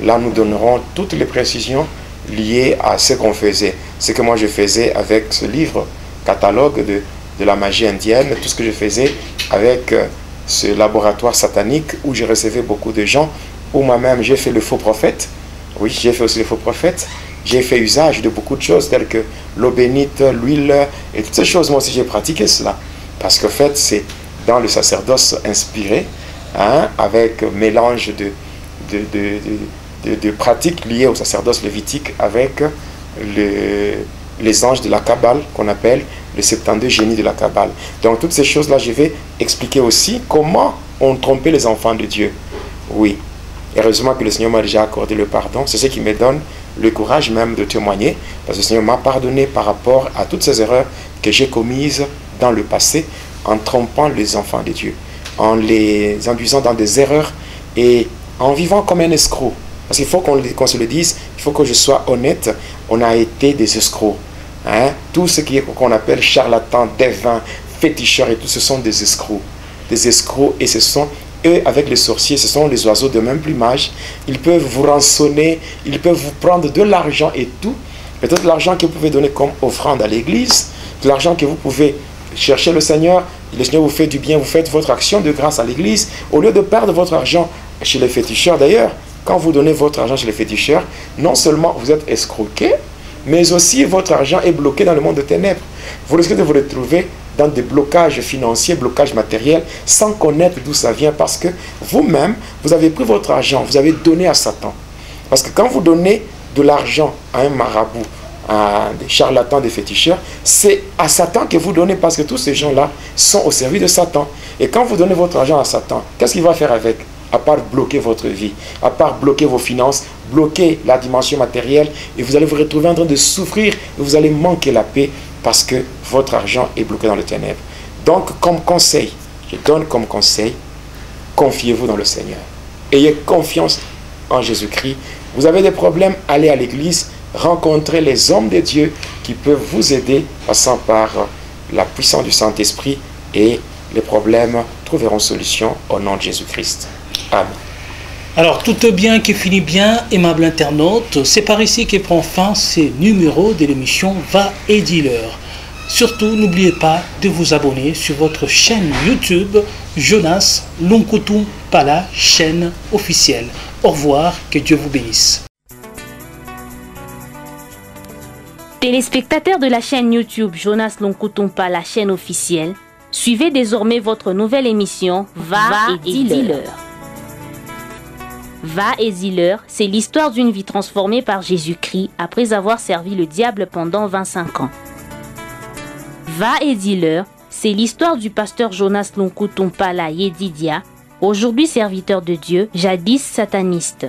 là nous donnerons toutes les précisions liées à ce qu'on faisait. Ce que moi je faisais avec ce livre, catalogue de la magie indienne, tout ce que je faisais avec ce laboratoire satanique où je recevais beaucoup de gens, où moi-même j'ai fait le faux prophète. Oui, j'ai fait aussi le faux prophète. J'ai fait usage de beaucoup de choses telles que l'eau bénite, l'huile et toutes ces choses. Moi aussi j'ai pratiqué cela. Parce qu'en fait c'est dans le sacerdoce inspiré, avec mélange de pratiques liées au sacerdoce lévitique avec les anges de la Kabbale qu'on appelle les 72 génies de la Kabbale. Donc toutes ces choses-là, je vais expliquer aussi comment on trompait les enfants de Dieu. Oui, heureusement que le Seigneur m'a déjà accordé le pardon. C'est ce qui me donne le courage même de témoigner, parce que le Seigneur m'a pardonné par rapport à toutes ces erreurs que j'ai commises dans le passé, en trompant les enfants de Dieu, en les induisant dans des erreurs et en vivant comme un escroc. Parce qu'il faut qu'on se le dise, il faut que je sois honnête, on a été des escrocs. Hein? Tout ce qu'on appelle charlatans, devins, féticheurs et tout, ce sont des escrocs. Des escrocs, et ce sont eux, avec les sorciers, ce sont les oiseaux de même plumage. Ils peuvent vous rançonner, ils peuvent vous prendre de l'argent et tout. Peut-être l'argent que vous pouvez donner comme offrande à l'église, de l'argent que vous pouvez chercher le Seigneur vous fait du bien, vous faites votre action de grâce à l'église, au lieu de perdre votre argent chez les féticheurs. D'ailleurs, quand vous donnez votre argent chez les féticheurs, non seulement vous êtes escroqué, mais aussi votre argent est bloqué dans le monde de ténèbres. Vous risquez de vous retrouver dans des blocages financiers, blocages matériels, sans connaître d'où ça vient, parce que vous-même, vous avez pris votre argent, vous avez donné à Satan. Parce que quand vous donnez de l'argent à un marabout, à des charlatans, des féticheurs, c'est à Satan que vous donnez, parce que tous ces gens-là sont au service de Satan. Et quand vous donnez votre argent à Satan, qu'est-ce qu'il va faire avec? À part bloquer votre vie, à part bloquer vos finances, bloquer la dimension matérielle, et vous allez vous retrouver en train de souffrir, et vous allez manquer la paix, parce que votre argent est bloqué dans les ténèbres. Donc, comme conseil, je donne comme conseil, confiez-vous dans le Seigneur. Ayez confiance en Jésus-Christ. Vous avez des problèmes, allez à l'église, rencontrez les hommes de Dieu qui peuvent vous aider, passant par la puissance du Saint-Esprit, et les problèmes trouveront solution au nom de Jésus-Christ. Amen. Alors, tout bien qui finit bien, aimable internaute, c'est par ici que prend fin ce numéro de l'émission Va et Dis-leur. Surtout, n'oubliez pas de vous abonner sur votre chaîne YouTube Jonas Lonkotoum Pala, chaîne officielle. Au revoir, que Dieu vous bénisse. Téléspectateurs de la chaîne YouTube Jonas Lonkotoum Pala, chaîne officielle, suivez désormais votre nouvelle émission Va et Dis-leur. Va et Dis-leur, c'est l'histoire d'une vie transformée par Jésus-Christ après avoir servi le diable pendant 25 ans. Va et Dis-leur, c'est l'histoire du pasteur Jonas Lonkotoum Pala Yedidia, aujourd'hui serviteur de Dieu, jadis sataniste.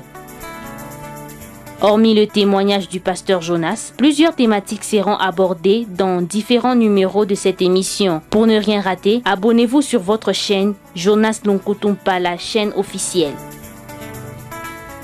Hormis le témoignage du pasteur Jonas, plusieurs thématiques seront abordées dans différents numéros de cette émission. Pour ne rien rater, abonnez-vous sur votre chaîne Jonas Lonkotoum Pala, chaîne officielle.